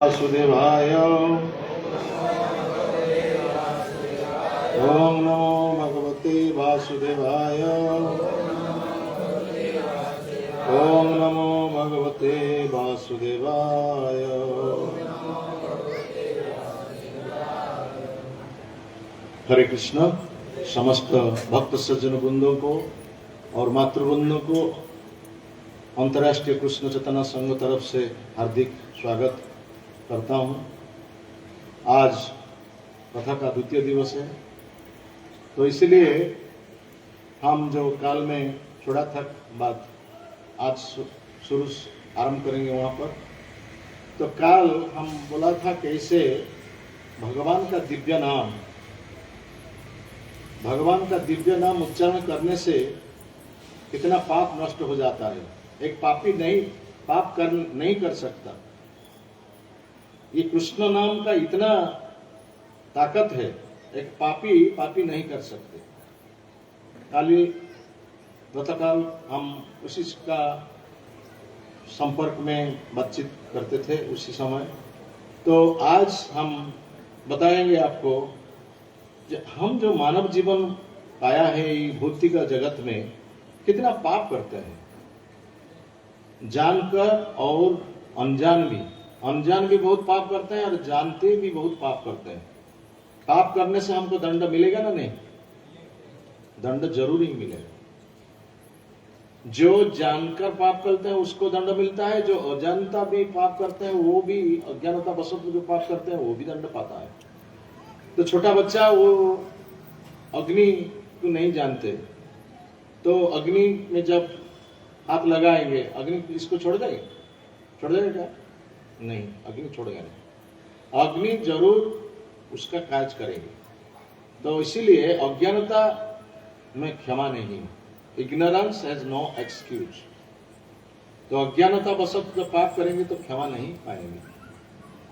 वासुदेवाय। ओम नमो भगवते वासुदेवाय। ओम नमो भगवते वासुदेवाय। हरे कृष्ण। समस्त भक्त सज्जन बंधुओं को और मातृबंधुओं को अंतर्राष्ट्रीय कृष्ण चेतना संघ तरफ से हार्दिक स्वागत करता हूं। आज कथा का द्वितीय दिवस है, तो इसलिए हम जो काल में छोड़ा था बात आज शुरू आरंभ करेंगे वहां पर। तो काल हम बोला था कैसे भगवान का दिव्य नाम उच्चारण करने से कितना पाप नष्ट हो जाता है। एक पापी नहीं कर सकता। ये कृष्ण नाम का इतना ताकत है, एक पापी नहीं कर सकते। काली गतकाल हम उसी का संपर्क में बातचीत करते थे उसी समय। तो आज हम बताएंगे आपको हम जो मानव जीवन पाया है भौतिक जगत में कितना पाप करते हैं, जानकर और अनजान भी बहुत पाप करते हैं और जानते भी बहुत पाप करते हैं। पाप करने से हमको दंड मिलेगा ना? नहीं, दंड जरूर ही मिलेगा। जो जानकर पाप करते हैं उसको दंड मिलता है, जो अजानता भी पाप करते हैं वो भी, अज्ञानता वशत जो पाप करते हैं वो भी दंड पाता है। तो छोटा बच्चा वो अग्नि को नहीं जानते, तो अग्नि में जब हाथ लगाएंगे अग्नि इसको छोड़ देगा क्या? नहीं, अग्नि छोड़ेगा नहीं। अग्नि जरूर उसका कार्य करेगी। तो इसीलिए अज्ञानता में क्षमा नहीं। Ignorance has no excuse. तो अज्ञानता वशत जब पाप करेंगे तो क्षमा नहीं पाएंगे।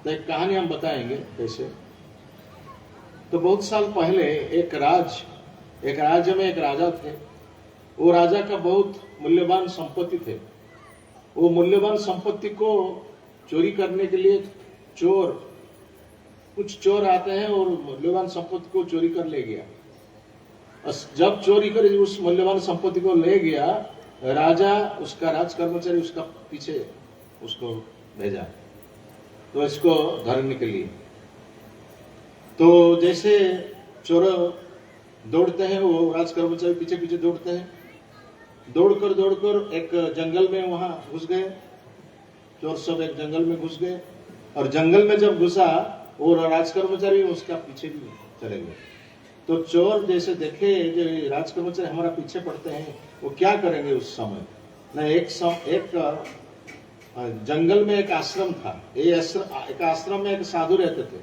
तो एक कहानी हम बताएंगे कैसे। तो बहुत साल पहले एक राज्य में एक राजा थे। वो राजा का बहुत मूल्यवान संपत्ति थे। वो मूल्यवान संपत्ति को चोरी करने के लिए कुछ चोर आते हैं और मूल्यवान संपत्ति को चोरी कर ले गया। जब चोरी कर उस मूल्यवान संपत्ति को ले गया, राजा उसका राज कर्मचारी उसका पीछे उसको भेजा तो इसको धरने के लिए। तो जैसे चोर दौड़ते हैं, वो राज कर्मचारी पीछे पीछे दौड़ते हैं। दौड़कर एक जंगल में वहां घुस गए। चोर सब एक जंगल में घुस गए और जंगल में जब घुसा और राज कर्मचारी उसका पीछे भी चले गए। तो चोर जैसे देखे जो राज कर्मचारी हमारा पीछे पड़ते हैं, वो क्या करेंगे उस समय न। एक जंगल में एक आश्रम था। एक आश्रम में एक साधु रहते थे।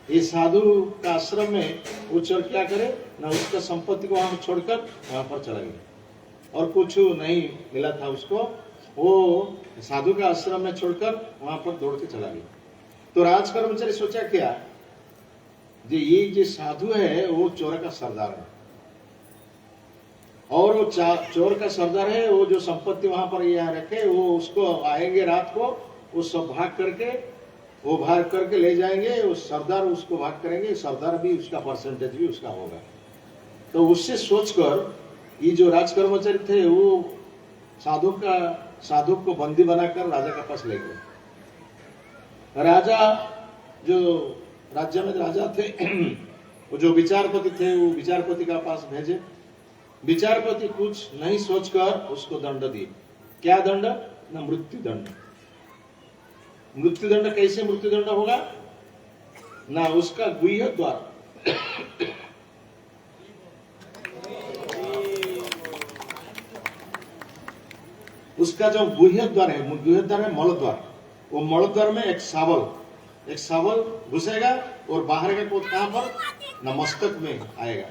ये साधु का आश्रम में वो चोर क्या करे ना, उसका संपत्ति को वहां छोड़कर वहां पर चला गया और कुछ नहीं मिला था उसको। वो साधु का आश्रम में छोड़कर वहां पर दौड़ के चला गया। तो राज कर्मचारी सोचा क्या, ये जो साधु है वो चोर का सरदार है और वो चोर का सरदार है। वो जो संपत्ति वहां पर यहाँ रखे वो उसको आएंगे रात को, वो सब भाग करके ले जाएंगे। वो सरदार उसको भाग करेंगे, सरदार भी उसका परसेंटेज भी उसका होगा। तो उससे सोचकर ये जो राज कर्मचारी थे वो साधु को बंदी बनाकर राजा के पास ले गए। राजा जो राज्य में राजा थे वो जो विचारपति थे वो विचारपति के पास भेजे। विचारपति कुछ नहीं सोचकर उसको दंड दिए। क्या दंड ना? मृत्युदंड। मृत्युदंड कैसे मृत्युदंड होगा ना? उसका गुह्य द्वार उसका जो गुह्य द्वार है मल द्वार। वो मल द्वार में एक सावल घुसेगा और बाहर का कोट कहां पर ना? मस्तक में आएगा।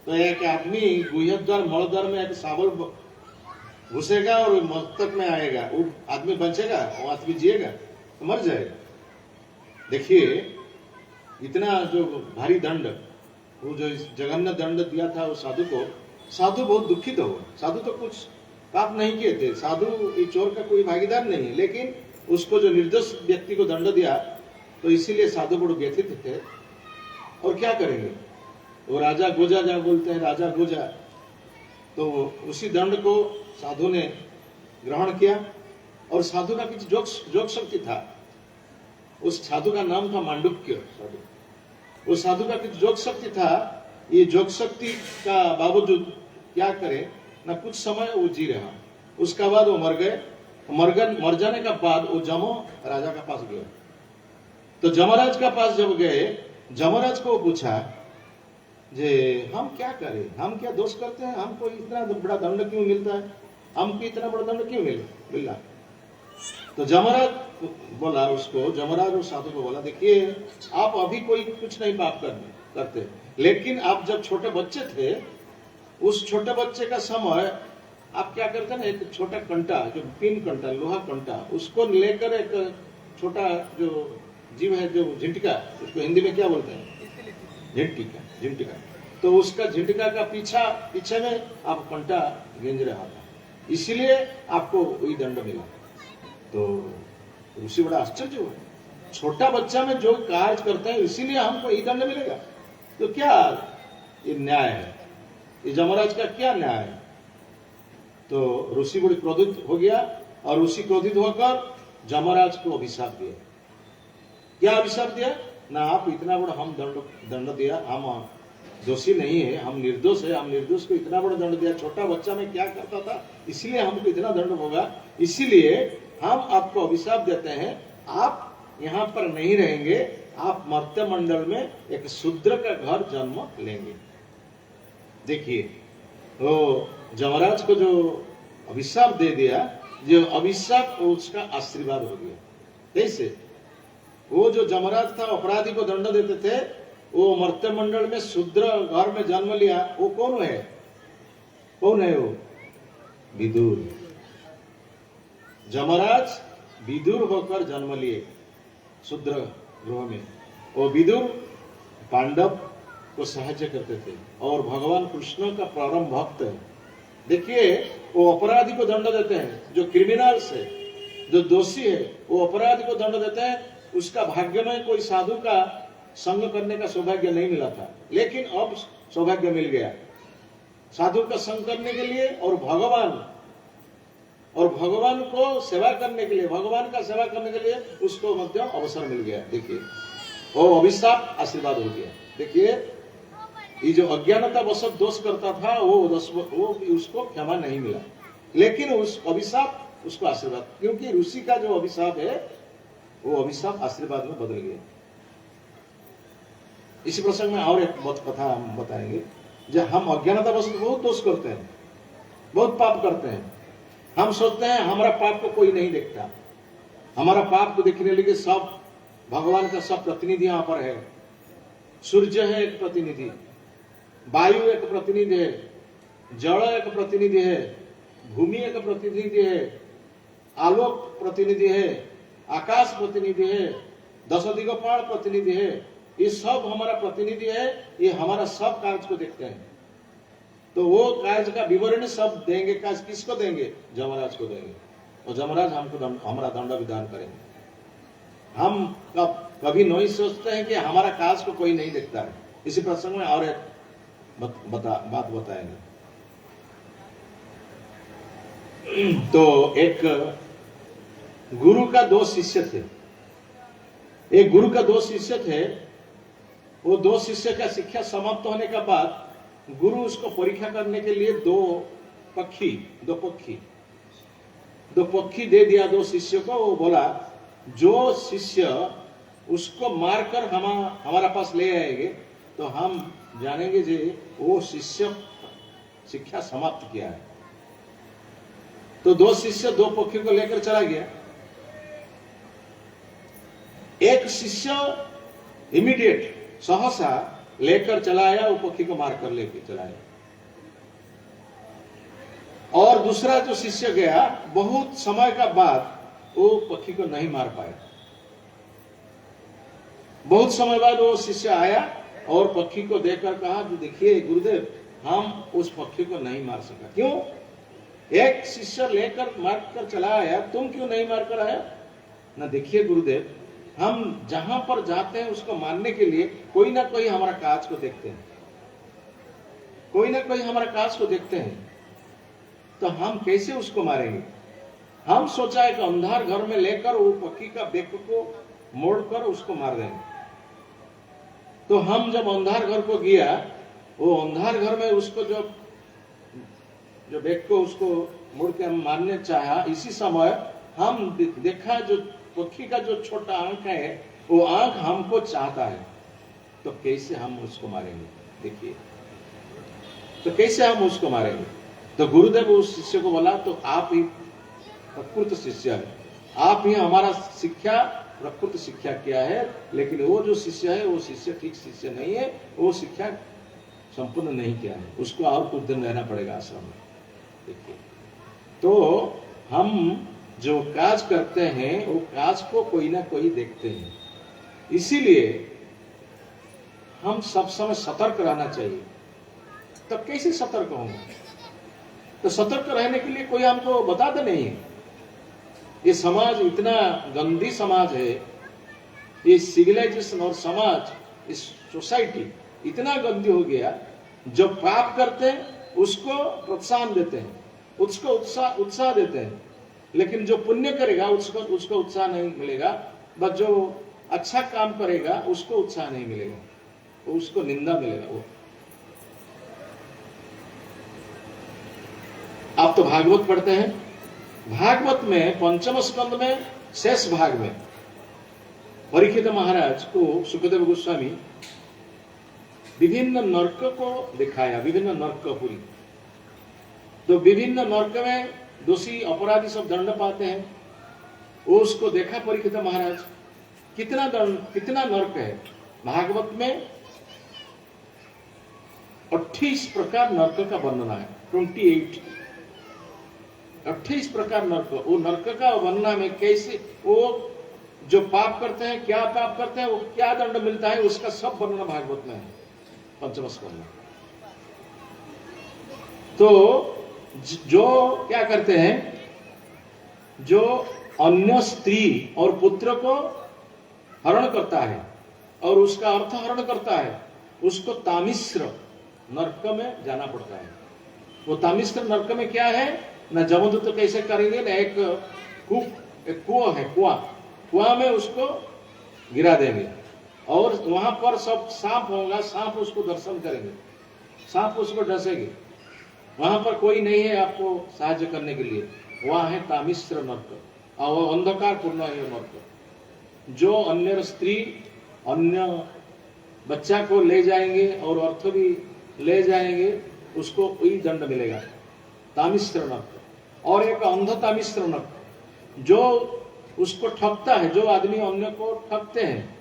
तो एक आदमी गुह्य द्वार मल द्वार में एक सावल घुसेगा और मस्तक में आएगा। वो आदमी बचेगा? वो आदमी जिएगा? तो मर जाएगा। देखिए इतना जो भारी दंड, वो जो जघन्य दंड दिया था वो साधु को। साधु बहुत दुखित हो। साधु तो कुछ पाप नहीं किए थे, साधु चोर का कोई भागीदार नहीं है, लेकिन उसको जो निर्दोष व्यक्ति को दंड दिया, तो इसीलिए साधु बड़े व्यथित थे। और क्या करेंगे, वो राजा गोजा जहाँ बोलते हैं, राजा गोजा, तो उसी दंड को साधु ने ग्रहण किया। और साधु का कुछ जोग शक्ति था, उस साधु का नाम था मांडुक्य साधु। उस साधु का कुछ जोग शक्ति था। ये जोग शक्ति का बावजूद क्या करे ना, कुछ समय वो जी रहा, उसका बाद वो मर गए। मर जाने का बाद वो जमो राजा का पास गए। तो जमराज का पास जब गए, जमराज को पूछा जे हम क्या करें, हम क्या दोष करते हैं, हमको इतना बड़ा दंड क्यों मिलता है, हमको इतना बड़ा दंड क्यों मिला। तो जमराज बोला उसको, जमराज उस साधु को बोला, देखिए आप अभी कोई कुछ नहीं पाप करते, लेकिन आप जब छोटे बच्चे थे, उस छोटे बच्चे का समय आप क्या करते ना, एक छोटा कंटा, जो पिन कंटा, लोहा कंटा, उसको लेकर एक छोटा जो जीव है, जो झिंटिका, उसको हिंदी में क्या बोलते हैं, झिंटिका। तो उसका झिंटिका का पीछे में आप कंटा गेंज रहा था, इसलिए आपको वही दंड मिला। तो ऋषि बड़ा आश्चर्य हुआ, छोटा बच्चा में जो कार्य करते हैं इसीलिए हमको यही दंड मिलेगा, तो क्या ये न्याय है, ये जमराज का क्या न्याय है। तो ऋषि बड़ी क्रोधित हो गया, और ऋषि क्रोधित होकर जमराज को अभिशाप दिया। क्या अभिशाप दिया ना, आप इतना बड़ा हम दंड दिया, हम दोषी नहीं है, हम निर्दोष है, हम निर्दोष को इतना बड़ा दंड दिया, छोटा बच्चा में क्या करता था इसलिए हमको इतना दंड होगा, इसीलिए हम आपको अभिशाप देते हैं, आप यहाँ पर नहीं रहेंगे, आप मर्त्य मंडल में एक शूद्र का घर जन्म लेंगे। देखिए वो जमराज को जो अभिशाप दे दिया, जो अभिशाप उसका आशीर्वाद हो गया। कैसे, वो जो जमराज था अपराधी को दंड देते थे, वो मर्त्य मंडल में शूद्र घर में जन्म लिया। वो कौन है वो विदुर। जमराज विदुर होकर जन्म लिए शूद्र गृह में। वो विदुर पांडव को सहायता करते थे और भगवान कृष्ण का परम भक्त है। देखिए वो अपराधी को दंड देते हैं, जो क्रिमिनल्स है, जो दोषी है, वो अपराधी को दंड देते हैं। उसका भाग्य में कोई साधु का संग करने का सौभाग्य नहीं मिला था, लेकिन अब सौभाग्य मिल गया साधु का संग करने के लिए, और भगवान को सेवा करने के लिए, भगवान का सेवा करने के लिए उसको मध्य अवसर मिल गया। देखिए वो अभिशाप आशीर्वाद हो गया। देखिए ये जो अज्ञानता वशत दोष करता था, वो उसको क्षमा नहीं मिला, लेकिन उस अभिशाप उसको आशीर्वाद, क्योंकि ऋषि का जो अभिशाप है वो अभिशाप आशीर्वाद में बदल गया। इसी प्रसंग में और एक कथा हम बताएंगे। जब हम अज्ञानता वशत बहुत दोष करते हैं, बहुत पाप करते हैं, हम सोचते हैं हमारा पाप को कोई नहीं देखता, हमारा पाप को देखने लगे सब भगवान का सब प्रतिनिधि यहाँ पर है। सूर्य है एक प्रतिनिधि, वायु एक प्रतिनिधि है, जल एक प्रतिनिधि है, भूमि एक प्रतिनिधि है, आलोक प्रतिनिधि है, आकाश प्रतिनिधि है, दश दिगपाल प्रतिनिधि है। ये सब हमारा प्रतिनिधि है, ये हमारा सब कार्य को देखते हैं। तो वो कार्य का विवरण सब देंगे, कार्य किसको देंगे, जमराज को देंगे, और जमराज हमको हमारा दंड विधान करेंगे। हम कभी नहीं सोचते हैं कि हमारा कार्य को कोई नहीं देखता है। इसी प्रसंग में और एक बात बताएंगे। तो एक गुरु का दो शिष्य थे, एक गुरु का दो शिष्य थे। वो दो शिष्य का शिक्षा समाप्त होने के बाद गुरु उसको परीक्षा करने के लिए दो पक्षी दे दिया दो शिष्य को। वो बोला जो शिष्य उसको मारकर हमारा पास ले आएंगे तो हम जानेंगे जे वो शिष्य शिक्षा समाप्त किया है। तो दो शिष्य दो पक्षी को लेकर चला गया। एक शिष्य इमीडिएट सहसा लेकर चला आया, वो पक्षी को मारकर लेकर चला आया। और दूसरा जो शिष्य गया, बहुत समय का बाद वो पक्षी को नहीं मार पाया। बहुत समय बाद वो शिष्य आया और पक्षी को देखकर कहा कि देखिए गुरुदेव, हम उस पक्षी को नहीं मार सका। क्यों? एक शिष्य लेकर मारकर चला आया, तुम क्यों नहीं मारकर आया? ना देखिए गुरुदेव, हम जहां पर जाते हैं उसको मानने के लिए कोई ना कोई हमारा काज को देखते हैं, कोई ना कोई हमारा काज को देखते हैं, तो हम कैसे उसको मारेंगे? हम सोचा है कि अंधार घर में लेकर वो पक्षी का बेक को मोड़कर उसको मार देंगे। तो हम जब अंधार घर को गया, वो अंधार घर में उसको जो बेक को उसको मुड़ के हम मारने चाहा, इसी समय हम देखा जो पक्षी का जो छोटा आंख है, वो आंख हमको चाहता है, तो कैसे हम उसको मारेंगे? देखिए, तो कैसे हम उसको मारेंगे? तो गुरुदेव उस शिष्य को बोला, तो आप ही प्रकृत शिष्य है, आप ही हमारा शिक्षा प्रकृत शिक्षा किया है, लेकिन वो जो शिष्य है वो शिष्य ठीक शिष्य नहीं है, वो शिक्षा संपूर्ण नहीं किया है, उसको और कुछ दिन रहना पड़ेगा आश्रम में। देखिए, तो हम जो काज करते हैं वो काज को कोई ना कोई देखते हैं, इसीलिए हम सब समय सतर्क रहना चाहिए। तब कैसे सतर्क होंगे? तो सतर्क रहने के लिए कोई हमको बताते नहीं है। ये समाज इतना गंदी समाज है, ये सिविलाइजेशन और समाज, इस सोसाइटी इतना गंदी हो गया, जो पाप करते हैं उसको प्रोत्साहन देते हैं, उसको उत्साह देते हैं, लेकिन जो पुण्य करेगा उसको उत्साह नहीं मिलेगा, बस जो अच्छा काम करेगा उसको उत्साह नहीं मिलेगा, उसको निंदा मिलेगा। वो आप तो भागवत पढ़ते हैं, भागवत में पंचम स्कंद में शेष भाग में परीक्षित महाराज को सुखदेव गोस्वामी विभिन्न नरक को दिखाया, विभिन्न नरकपुरी। तो विभिन्न नरक में दोषी अपराधी सब दंड पाते हैं, वो उसको देखा परीक्षित महाराज, कितना दंड, कितना नरक है। भागवत में 28 प्रकार नरक का वर्णना है, 28 प्रकार नरक। वो नरक का वर्णना में कैसे वो जो पाप करते हैं, क्या पाप करते हैं, वो क्या दंड मिलता है, उसका सब वर्णना भागवत में है, पंचम स्कंद में। तो जो क्या करते हैं, जो अन्य स्त्री और पुत्र को हरण करता है और उसका अर्थ हरण करता है, उसको तामिश्र नरक में जाना पड़ता है। वो तामिश्र नरक में क्या है ना, जमदूत कैसे करेंगे ना, एक कुआं है, कुआं में उसको गिरा देंगे और वहां पर सब सांप होगा, सांप उसको दर्शन करेंगे, सांप उसको डसेंगे, वहां पर कोई नहीं है आपको सहायता करने के लिए, वहां है तामिश्र नरक, और अंधकार पूर्ण है नरक। जो अन्य स्त्री अन्य बच्चा को ले जाएंगे और अर्थ भी ले जाएंगे, उसको वही दंड मिलेगा, तामिश्र नरक। और एक अंध तामिश्र नरक, जो उसको ठगता है, जो आदमी अन्य को ठगते हैं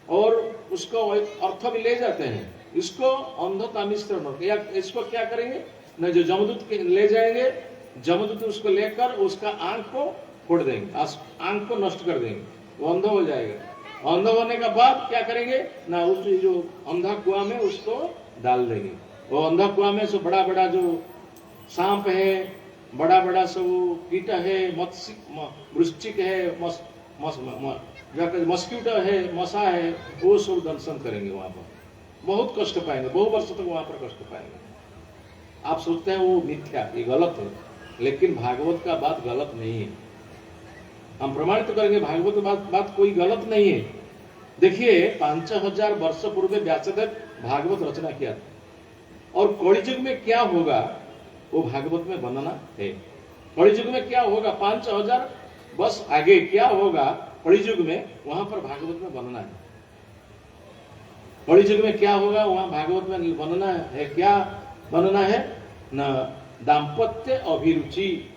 और उसको अर्थ भी ले जाते हैं, इसको अंध तामिश्र नरक। या इसको क्या करेंगे न, जो जमदूत ले जाएंगे, जमदूत उसको लेकर उसका आंख को फोड़ देंगे, आंख को नष्ट कर देंगे, वो अंधा हो जाएगा। अंधा होने के बाद क्या करेंगे ना, उस जो अंधा कुआं में उसको डाल देंगे। वो अंधा कुआं में से बड़ा बड़ा जो सांप है, बड़ा बड़ा सब कीट है, वृश्चिक है, मस्क्यूटो है, मसा है, वो सब दर्शन करेंगे। वहां पर बहुत कष्ट पाएंगे, बहु वर्ष तक वहां पर कष्ट पाएंगे। आप सोचते हैं वो मिथ्या, ये गलत है, लेकिन भागवत का बात गलत नहीं है। हम प्रमाणित करेंगे भागवत बात कोई गलत नहीं है। देखिए 5000 वर्ष पूर्व व्यासदेव भागवत रचना किया था, और कलियुग में क्या होगा वो भागवत में वर्णना है। कलियुग में क्या होगा, 5000 वर्ष आगे क्या होगा कलियुग में, वहां पर भागवत में वर्णना है। कलियुग में क्या होगा वहां भागवत में वर्णना है। क्या वर्णना है न, दाम्पत्य अभिरुचि,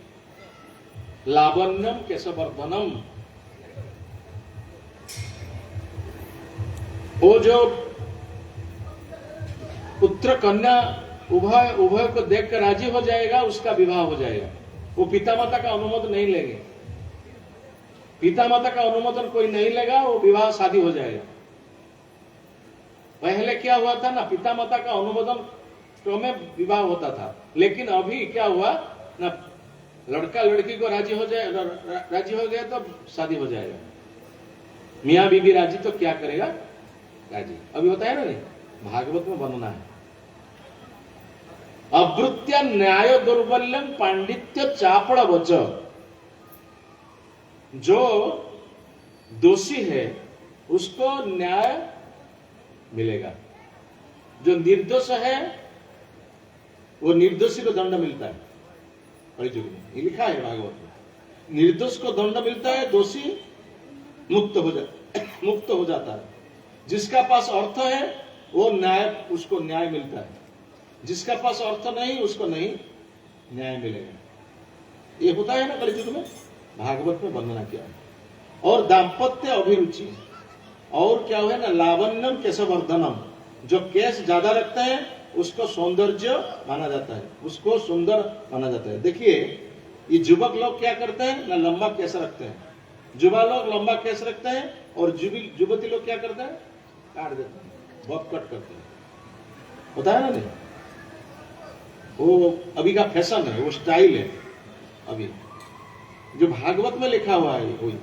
लावण्यम केशवर्धनम। वो जो पुत्र कन्या उभय को देखकर राजी हो जाएगा, उसका विवाह हो जाएगा। वो पिता माता का अनुमोदन नहीं लेंगे, पिता माता का अनुमोदन कोई नहीं लेगा, वो विवाह शादी हो जाएगा। पहले क्या हुआ था ना, पिता माता का अनुमोदन तो में विवाह होता था, लेकिन अभी क्या हुआ ना, लड़का लड़की को राजी हो जाए, राजी हो गया तो शादी हो जाएगा। मियाँ बीबी राजी तो क्या करेगा, राजी। अभी होता है ना, नहीं, भागवत में वर्णना है। अभृत्य न्याय दुर्बल्यम पांडित्य चापड़ वच, जो दोषी है उसको न्याय मिलेगा, जो निर्दोष है वो निर्दोषी को दंड मिलता है। कलियुग में ये लिखा है भागवत में, निर्दोष को दंड मिलता है, दोषी मुक्त हो जाता है। जिसका पास अर्थ है वो न्याय, उसको न्याय मिलता है, जिसका पास अर्थ नहीं उसको नहीं न्याय मिलेगा। ये होता है ना कलियुग में, भागवत में वर्णना किया है। और दाम्पत्य अभिरुचि, और क्या है ना, लावण्यम केशवर्धनम, जो केश ज्यादा रखते हैं उसको सौंदर्य माना जाता है, उसको सुंदर माना जाता है। देखिए ये युवक लोग क्या करते हैं ना, लंबा केश रखते हैं, युवा लोग लंबा केश रखते हैं, और युवती लोग क्या करते हैं, काट देते हैं, बहुत कट करते हैं, होता है ना, नहीं, वो अभी का फैशन है, वो स्टाइल है अभी, जो भागवत में लिखा हुआ है वही।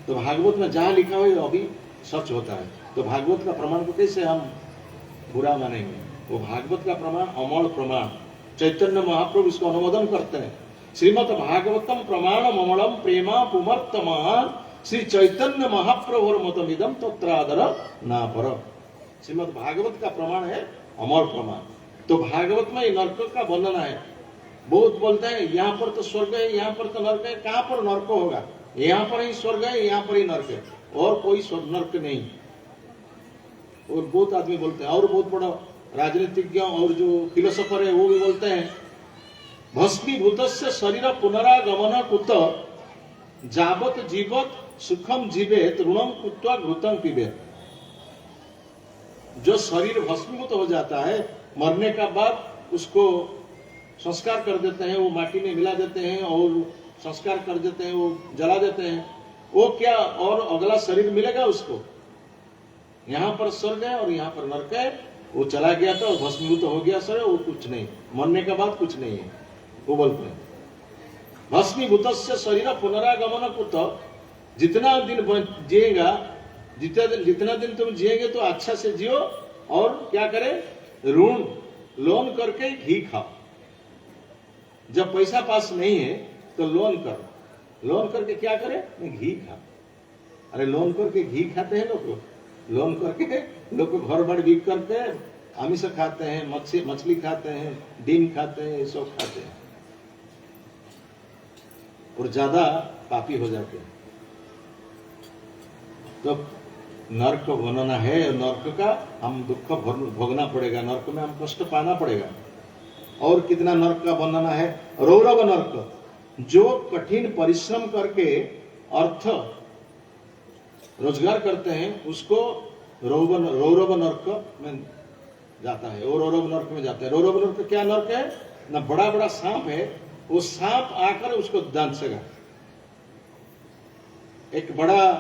तो भागवत में जहां लिखा हुआ है अभी सच होता है। तो भागवत का प्रमाण को कैसे हम बुरा मानेंगे, वो भागवत का प्रमाण अमोल प्रमाण, चैतन्य महाप्रभु इसको अनुमोदन करते हैं। श्रीमद् भागवतम प्रमाण अमोलम प्रेमा पुमर्तमान श्री चैतन्य महाप्रभु मतमिदम तत्रादर ना पर। श्रीमद् भागवत का प्रमाण है अमोल प्रमाण। तो भागवत में नरक का वर्णन है। बहुत बोलते हैं यहाँ पर तो स्वर्ग है, यहाँ पर तो नरक है। कहाँ पर नरक होगा, यहाँ पर ही स्वर्ग है, यहाँ पर ही नरक है, और कोई नरक नहीं। और बहुत आदमी बोलते हैं, और बहुत बड़ा राजनीतिज्ञ और जो फिलोसोफर है वो भी बोलते हैं, भस्मीभूतस्य शरीर पुनरागमन कुत जावत जीवत सुखम जीवेत ऋणम कुत्वा घृतम पीबेत। जो शरीर भस्मीभूत हो जाता है, मरने का बाद उसको संस्कार कर देते हैं, वो माटी में मिला देते हैं और संस्कार कर देते हैं, वो जला देते हैं, वो क्या और अगला शरीर मिलेगा उसको? यहाँ पर स्वर्ग है और यहाँ पर नरक है। वो चला गया था, भस्मीभूत हो गया शरीर, वो कुछ नहीं, मरने के बाद कुछ नहीं है। वो बोलते हैं भस्मीभूतस्य शरीर पुनरागमन कुत, जितना दिन जिएगा, जितना दिन तुम जिएंगे तो अच्छा से जियो, और क्या करे, ऋण लोन करके घी खाओ। जब पैसा पास नहीं है तो लोन करो, लोन करके क्या करे, घी खाओ। अरे लोन करके घी खाते हैं लोग, लोन करके लोग घर बार बिक करके आमिष खाते हैं, मछली खाते हैं, डिम खाते हैं, सब खाते हैं, और ज्यादा पापी हो जाते हैं। तो नरक बनना है, नरक का हम दुख भोगना पड़ेगा, नरक में हम कष्ट पाना पड़ेगा। और कितना नरक का बनना है, रौरव नरक, जो कठिन परिश्रम करके अर्थ रोजगार करते हैं उसको रौरव नरक में जाता है, और रौरव नरक में जाता है। रौरव नरक क्या नरक है ना, बड़ा बड़ा सांप है, वो सांप आकर उसको दंसेगा। एक बड़ा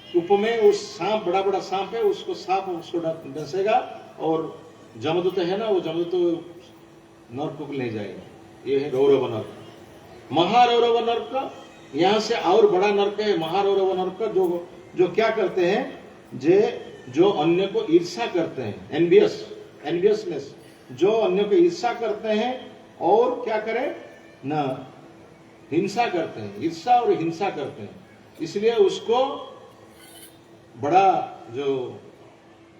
कूप में उस सांप, बड़ा बड़ा सांप है, उसको सांप उसको डसेगा, और जमदूत है ना, वो जमदूत नरक को ले जाएगा। ये है रौरव नरक। महारौरव नरक, यहाँ से और बड़ा नरक है महारौरव नरक, जो क्या करते हैं, जो अन्य को ईर्ष्या करते हैं, एनवियसनेस, जो अन्य को ईर्ष्या करते हैं और क्या करे ना, हिंसा करते हैं, ईर्ष्या और हिंसा करते हैं। इसलिए उसको बड़ा जो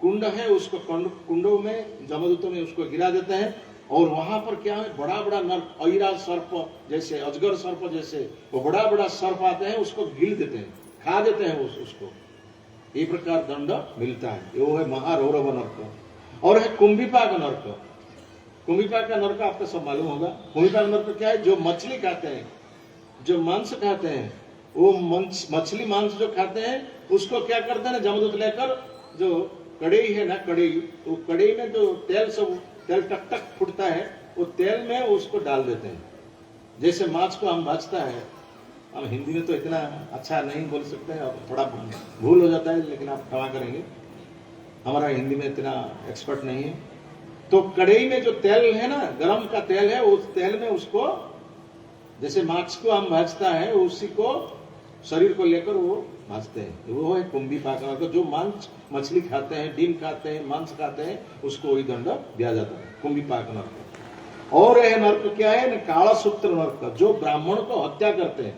कुंड है, उसको कुंडों में जमदूतों में उसको गिरा देते हैं, और वहां पर क्या है, बड़ा बड़ा नर्क, ऐरा सर्प जैसे, अजगर सर्प जैसे, वो बड़ा बड़ा सर्प आते हैं, उसको गिल देते हैं, खा देते हैं उसको। ये प्रकार दंड मिलता है। वो है महारौरव नरक। और है कुंभिपाक नरक। कुंभिपाक का नरक आपको सब मालूम होगा। कुंभिपाक नरक क्या है, जो मछली खाते हैं, जो मांस खाते हैं, वो मछली मांस जो खाते हैं उसको क्या करते हैं ना, जमदूत लेकर, जो कड़ाई है ना, कड़ाई, तो कड़ाई में जो तेल सब तेल टक टक फूटता है, वो तेल में उसको डाल देते हैं। जैसे माछ को हम भाजता है, हम हिंदी में तो इतना अच्छा नहीं बोल सकते हैं, अब थोड़ा भूल हो जाता है, लेकिन आप क्षमा करेंगे, हमारा हिंदी में इतना एक्सपर्ट नहीं है। तो कढ़ाई में जो तेल है ना, गरम का तेल है, उस तेल में उसको जैसे मांस को हम भाजता है उसी को शरीर को लेकर वो भाजते हैं। वो है कुंभी पाक नर्क। जो मांस मछली खाते हैं, डीम खाते हैं, मांस खाते हैं, उसको वही दंड दिया जाता है, कुंभी पाक नर्क। और यह नर्क क्या है, काला सूत्र नर्क, जो ब्राह्मण को हत्या करते हैं,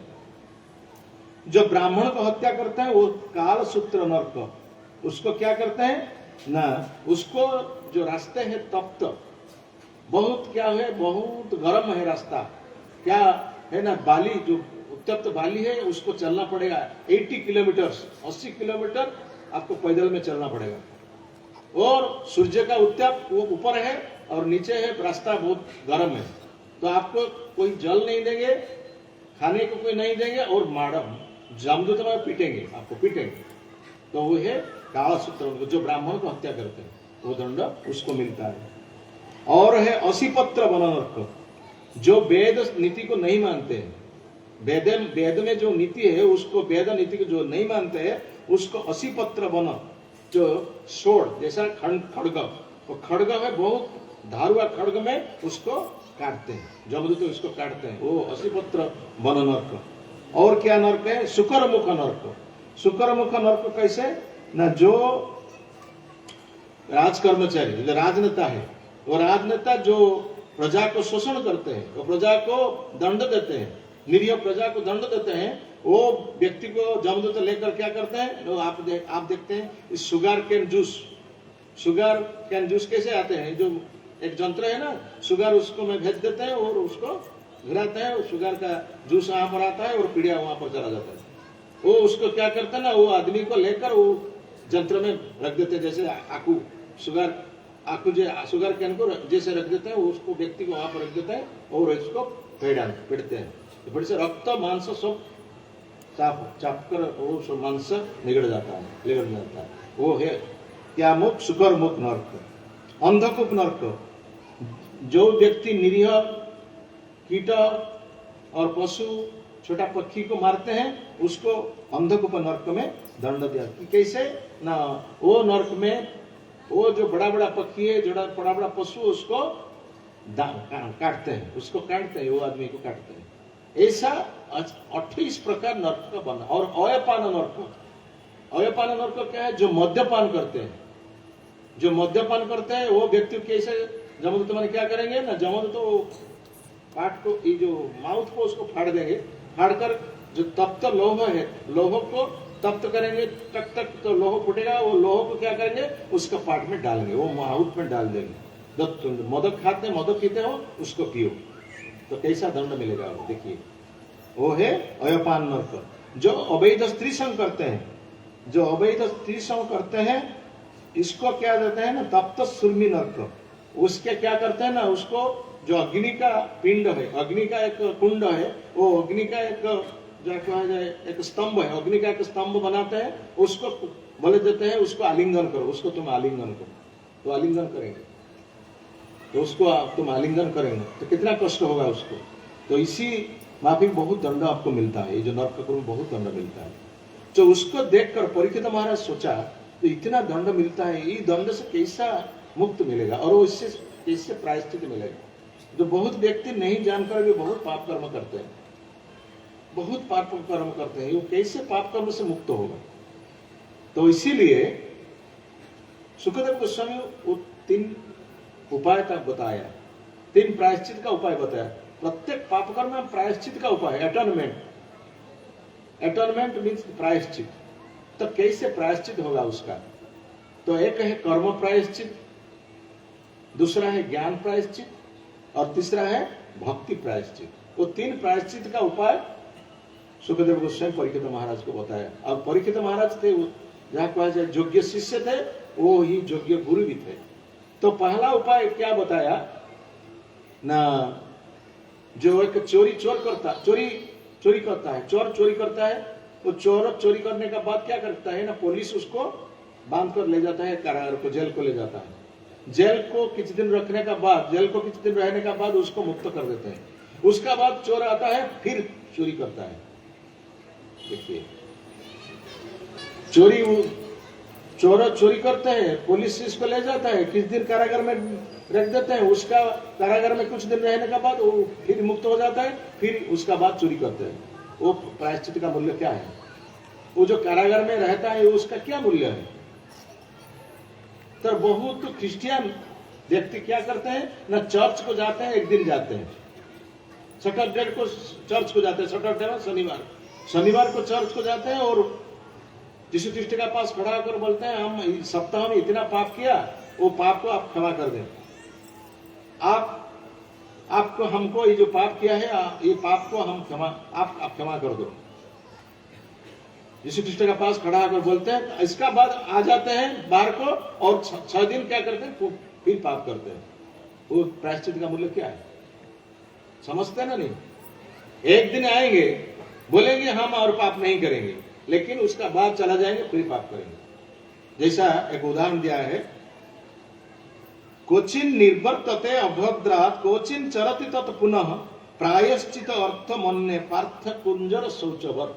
जो ब्राह्मण को हत्या करते हैं वो काल सूत्र नर्क। उसको क्या करते हैं ना, उसको जो रास्ते हैं तप्त, बहुत क्या है, बहुत गर्म है रास्ता, क्या है ना, बाली जो उत्तप्त बाली है उसको चलना पड़ेगा 80 किलोमीटर, 80 किलोमीटर आपको पैदल में चलना पड़ेगा। और सूर्य का उत्ताप वो ऊपर है और नीचे है, रास्ता बहुत गर्म है, तो आपको कोई जल नहीं देंगे, खाने को कोई नहीं देंगे, और माड़म जमदूत में पीटेंगे, आपको पीटेंगे। तो वो है काला सूत्र, जो ब्राह्मण को हत्या करते हैं वो दंड उसको मिलता है। और है असीपत्र वन नर्क, जो वेद नीति को नहीं मानते हैं, वेद में जो नीति है उसको, वेद नीति को जो नहीं मानते हैं उसको असीपत्र वन, जो सोड़ जैसा खड़ग, वो खड़ग है बहुत धारुआ खड़ग में उसको काटते हैं, जमदूत उसको काटते हैं, वो असीपत्र वन नर्क। और क्या नर्क है, शुकरमुख नर्क। शुकरमुख नर्क कैसे ना, जो राजकर्मचारी, जो राजनेता है, वो राजनेता जो प्रजा को शोषण करते हैं, वो प्रजा को दंड देते हैं, निरीह प्रजा को दंड देते हैं, वो व्यक्ति को जमदूत लेकर क्या करते हैं, तो आप देखते हैं इस शुगर कैन जूस कैसे आते हैं, जो एक यंत्र है ना, शुगर उसको में भेज देते हैं और उसको गिराते हैं, शुगर का जूस वहां पर आता है और पीड़िया वहां पर चला जाता है। वो उसको क्या करते हैं ना, वो आदमी को लेकर वो यंत्र में रख देते हैं, जैसे आकू शुगर कैन को जैसे रख देते हैं, उसको व्यक्ति को वहां पर रख देते हैं और इसको पीड़ते हैं, फिर से रक्त मांस सब चाप कर वो सब मांस निगड़ जाता है। वो है क्या मुख, शुकर मुख नर्क। अंधकूप नर्क, जो व्यक्ति निरीह कीट और पशु छोटा पक्षी को मारते हैं उसको अंधकूप नर्क में दंड दिया। कैसे ना, वो नर्क में वो जो बड़ा बड़ा पक्षी है, जो बड़ा बड़ा पशु, उसको काटते हैं, वो आदमी को काटते हैं। ऐसा 28 प्रकार नर्क का बना। और अयपान नर्क, अयपान नर्क क्या है, जो मद्यपान करते हैं, जो मद्यपान करते हैं वो व्यक्ति कैसे जमदूत मैंने क्या करेंगे ना, जमदूत तो पाठ को, ये जो माउथ को उसको फाड़ देंगे, फाड़कर जो तप्त लोह है, लोह को तप्त करेंगे, तक तो लोह फूटेगा, वो लोह को क्या करेंगे, उसका पाठ में डालेंगे, वो माउथ में डाल देंगे। मदक खाते, मदक पीते हो, उसको पियो, तो कैसा दंड मिलेगा वो देखिए। वो है अयपान नर्क। जो अवैध स्त्री संग करते हैं, जो अवैध स्त्री संग करते हैं, इसको क्या देते हैं ना, तप्त सुर्मी नर्क। उसके क्या करते हैं ना, उसको जो अग्नि का पिंड है, अग्नि का एक कुंड है, वो अग्नि का एक जो कहा जाए एक स्तंभ है, अग्नि का एक स्तंभ बनाते हैं, उसको बोले देते हैं, उसको आलिंगन करो, उसको तुम आलिंगन करो, तो आलिंगन करेंगे, तो उसको तुम आलिंगन करेंगे तो कितना कष्ट होगा उसको। तो इसी माफिक बहुत दंड आपको मिलता है, ये जो नर्क में बहुत दंड मिलता है। तो उसको देखकर परीक्षित महाराज सोचा, तो इतना दंड मिलता है, ये दंड से कैसा मुक्त मिलेगा और वो इससे कैसे प्रायश्चित मिलेगा। जो बहुत व्यक्ति नहीं जानकर भी बहुत पाप कर्म करते हैं, बहुत पाप कर्म करते हैं, वो कैसे पाप कर्म से मुक्त होगा। तो इसीलिए सुखदेव गोस्वामी वो 3 उपाय का बताया, 3 प्रायश्चित का उपाय बताया। प्रत्येक पाप कर्म में प्रायश्चित का उपाय, एटर्नमेंट मीन्स प्रायश्चित। तो कैसे प्रायश्चित होगा उसका, तो एक है कर्म प्रायश्चित, दूसरा है ज्ञान प्रायश्चित और तीसरा है भक्ति प्रायश्चित। वो 3 प्रायश्चित का उपाय सुखदेव गोस्वामी परीक्षित महाराज को बताया। और परीक्षित महाराज थे, जहां कहा जाए योग्य शिष्य थे, वो ही योग्य गुरु भी थे। तो पहला उपाय क्या बताया ना, जो एक चोरी करता है, चोर चोरी करता है, वो चोर चोरी करने का बाद क्या करता है ना, पुलिस उसको बांध कर ले जाता है, कारागार को, जेल को ले जाता है। जेल को कुछ दिन रहने का बाद उसको मुक्त कर देते हैं। उसका बाद चोर आता है, फिर चोरी करता है। देखिए, चोर चोरी करते हैं, पुलिस इसको ले जाता है, किस दिन कारागार में रख देते हैं, उसका कारागार में कुछ दिन रहने के बाद वो फिर मुक्त हो जाता है, फिर उसका बाद चोरी करते हैं। वो प्रायश्चित का मूल्य क्या है? वो जो कारागार में रहता है उसका क्या मूल्य है? तो बहुत क्रिश्चियन व्यक्ति क्या करते हैं ना, चर्च को जाते हैं, एक दिन जाते हैं, सैटरडे को चर्च को जाते हैं, सैटरडे में शनिवार को चर्च को जाते हैं और यीशु ख्रिस्ट के पास खड़ा होकर बोलते हैं हम इस सप्ताह में इतना पाप किया, वो पाप को आप क्षमा कर दें, आपको हमको ये जो पाप किया है ये पाप को हम आप क्षमा कर दो। यीशु ख्रिस्ट के पास खड़ा होकर बोलते हैं, इसका बाद आ जाते हैं बाहर को और 6 दिन क्या करते हैं, फिर पाप करते हैं। वो प्रायश्चित का मूल्य क्या है? समझते ना? नहीं, एक दिन आएंगे बोलेंगे हम और पाप नहीं करेंगे, लेकिन उसका बाद चला जाएंगे फिर पाप करेंगे। जैसा एक उदाहरण दिया है, कोचिन निर्वर्तते अभद्रात कोचिन चरति तत् पुनः प्रायश्चित अर्थ मन्ने पार्थ कुंजर शौचवत।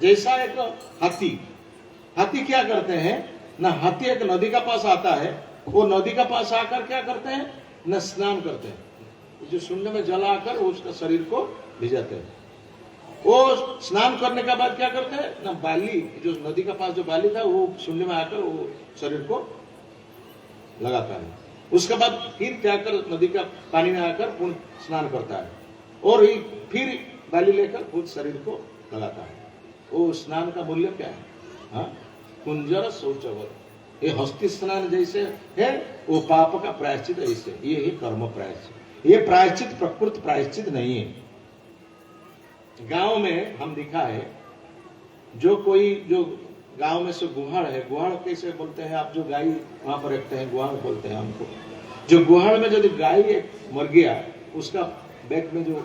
जैसा एक हाथी क्या करते हैं ना, हाथी एक नदी का पास आता है, वो नदी का पास आकर क्या करते हैं ना, स्नान करते हैं, जो शून्य में जल आकर उसका शरीर को भिजाते हैं। वो स्नान करने के बाद क्या करते हैं ना, बाली जो नदी का पास जो बाली था वो शून्य में आकर वो शरीर को लगाता है। उसके बाद फिर क्या कर नदी का पानी में आकर पुनः स्नान करता है और फिर बाली लेकर खुद शरीर को लगाता है। वो स्नान का मूल्य क्या है? हाँ, कुंजर शौचवत। ये हस्ती स्नान जैसे है, वो पाप का प्रायश्चित ऐसे, ये ही कर्म प्रायश्चित। ये प्रायश्चित प्रकृत प्रायश्चित नहीं है। गांव में हम देखा है, जो गांव में से गुहाड़ है, गुहाड़ कैसे बोलते हैं आप, जो गाय वहां पर रखते हैं गुहाड़ बोलते हैं हमको। जो गुहाड़ में जो गाय मर गया, उसका बैक में जो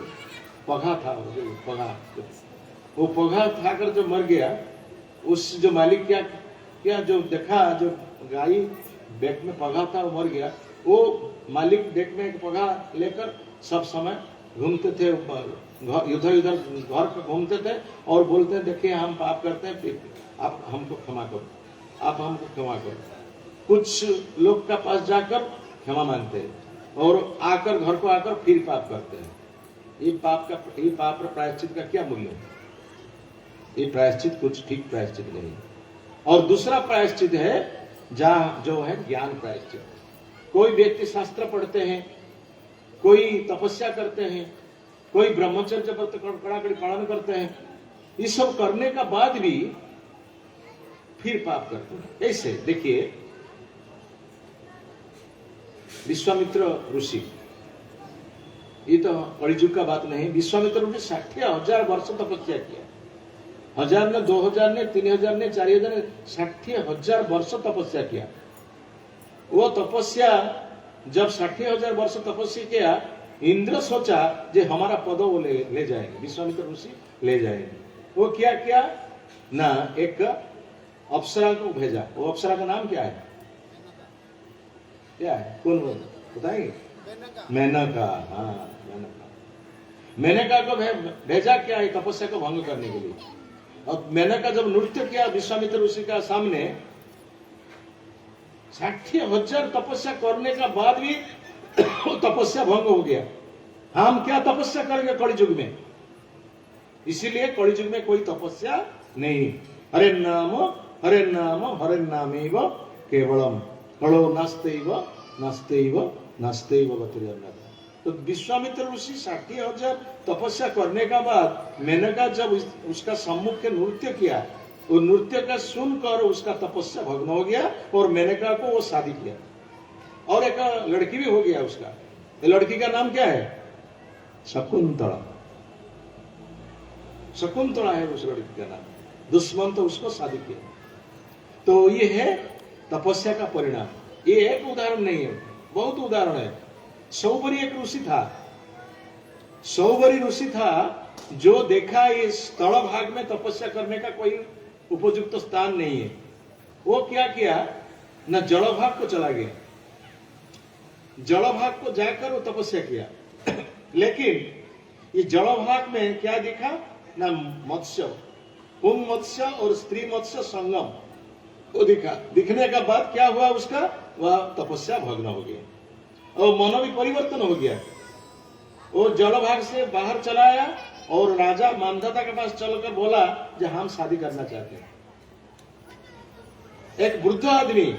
पगा था, वो पगा खाकर जो मर गया, उस जो मालिक क्या जो देखा, जो गाय बैक में पगा था वो मर गया, वो मालिक बैक में एक पगा लेकर सब समय घूमते थे, इधर घर पर घूमते थे और बोलते हैं देखिए हम पाप करते हैं, आप हमको क्षमा करो, आप हमको क्षमा करो। कुछ लोग का पास जाकर क्षमा मांगते हैं और आकर घर को आकर फिर पाप करते हैं। ये पाप प्रायश्चित का क्या मूल्य है? ये प्रायश्चित कुछ ठीक प्रायश्चित नहीं। और दूसरा प्रायश्चित है जो है ज्ञान प्रायश्चित। कोई व्यक्ति शास्त्र पढ़ते हैं, कोई तपस्या करते हैं, कोई ब्रह्मचर्य व्रत कड़ाकड़ी पालन करते हैं, ये सब करने का बाद भी फिर पाप करते हैं। ऐसे देखिए, विश्वामित्र ऋषि, ये तो कलिजुग का बात नहीं, विश्वामित्र ऋषि 60,000 वर्ष तपस्या किया। 1000 ने, 2000 ने, 3000 ने, 4000 ने, 60,000 वर्ष तपस्या किया। वो तपस्या जब 60,000 वर्ष तपस्या किया, इंद्र सोचा जे हमारा पद वो ले जाएंगे, विश्वामित्र ऋषि ले जाएंगे। वो क्या किया ना, एक अप्सरा को भेजा। वो अप्सरा का नाम क्या है? क्या है? कौन बताएंगे? मेनका। हाँ, मेनका को भेजा क्या है? तपस्या को भंग करने के लिए। और मेनका जब नृत्य किया विश्वामित्र ऋषि का सामने, 60,000 तपस्या करने का बाद भी तपस्या भंग हो गया। हम क्या तपस्या करेंगे कलिजुग में? इसीलिए कलिजुग में कोई तपस्या नहीं। हरे नाम हरे नामेव केवलम कलो नास्तेव गतिर्जन्यः। तो विश्वामित्र ऋषि 60,000 तपस्या करने का बाद मेनका जब उसका सम्मुख के नृत्य किया, वो नृत्य का सुनकर उसका तपस्या भग्न हो गया और मेनका को वो शादी किया और एक लड़की भी हो गया उसका। लड़की का नाम क्या है? शकुंतला। शकुंतला है उस लड़की का नाम। दुश्मन तो उसको शादी किया। तो ये है तपस्या का परिणाम। ये एक उदाहरण नहीं है, बहुत उदाहरण है। सौबरी एक ऋषि था। सौबरी ऋषि था जो देखा इस स्थल भाग में तपस्या करने का कोई उपयुक्त स्थान नहीं है। वो क्या किया न, जलभाग को चला गया। जलभाग को जाकर वो तपस्या किया। लेकिन ये जलभाग में क्या देखा न, मत्स्य, पुंग मत्स्य और स्त्री मत्स्य संगम। वो दिखा, दिखने का बाद क्या हुआ उसका, वह तपस्या भग्न हो गया और मनो भी परिवर्तन हो गया। वो जड़ भाग से बाहर चला आया और राजा मानधाता के पास चलकर बोला जो हम शादी करना चाहते हैं। एक वृद्ध आदमी,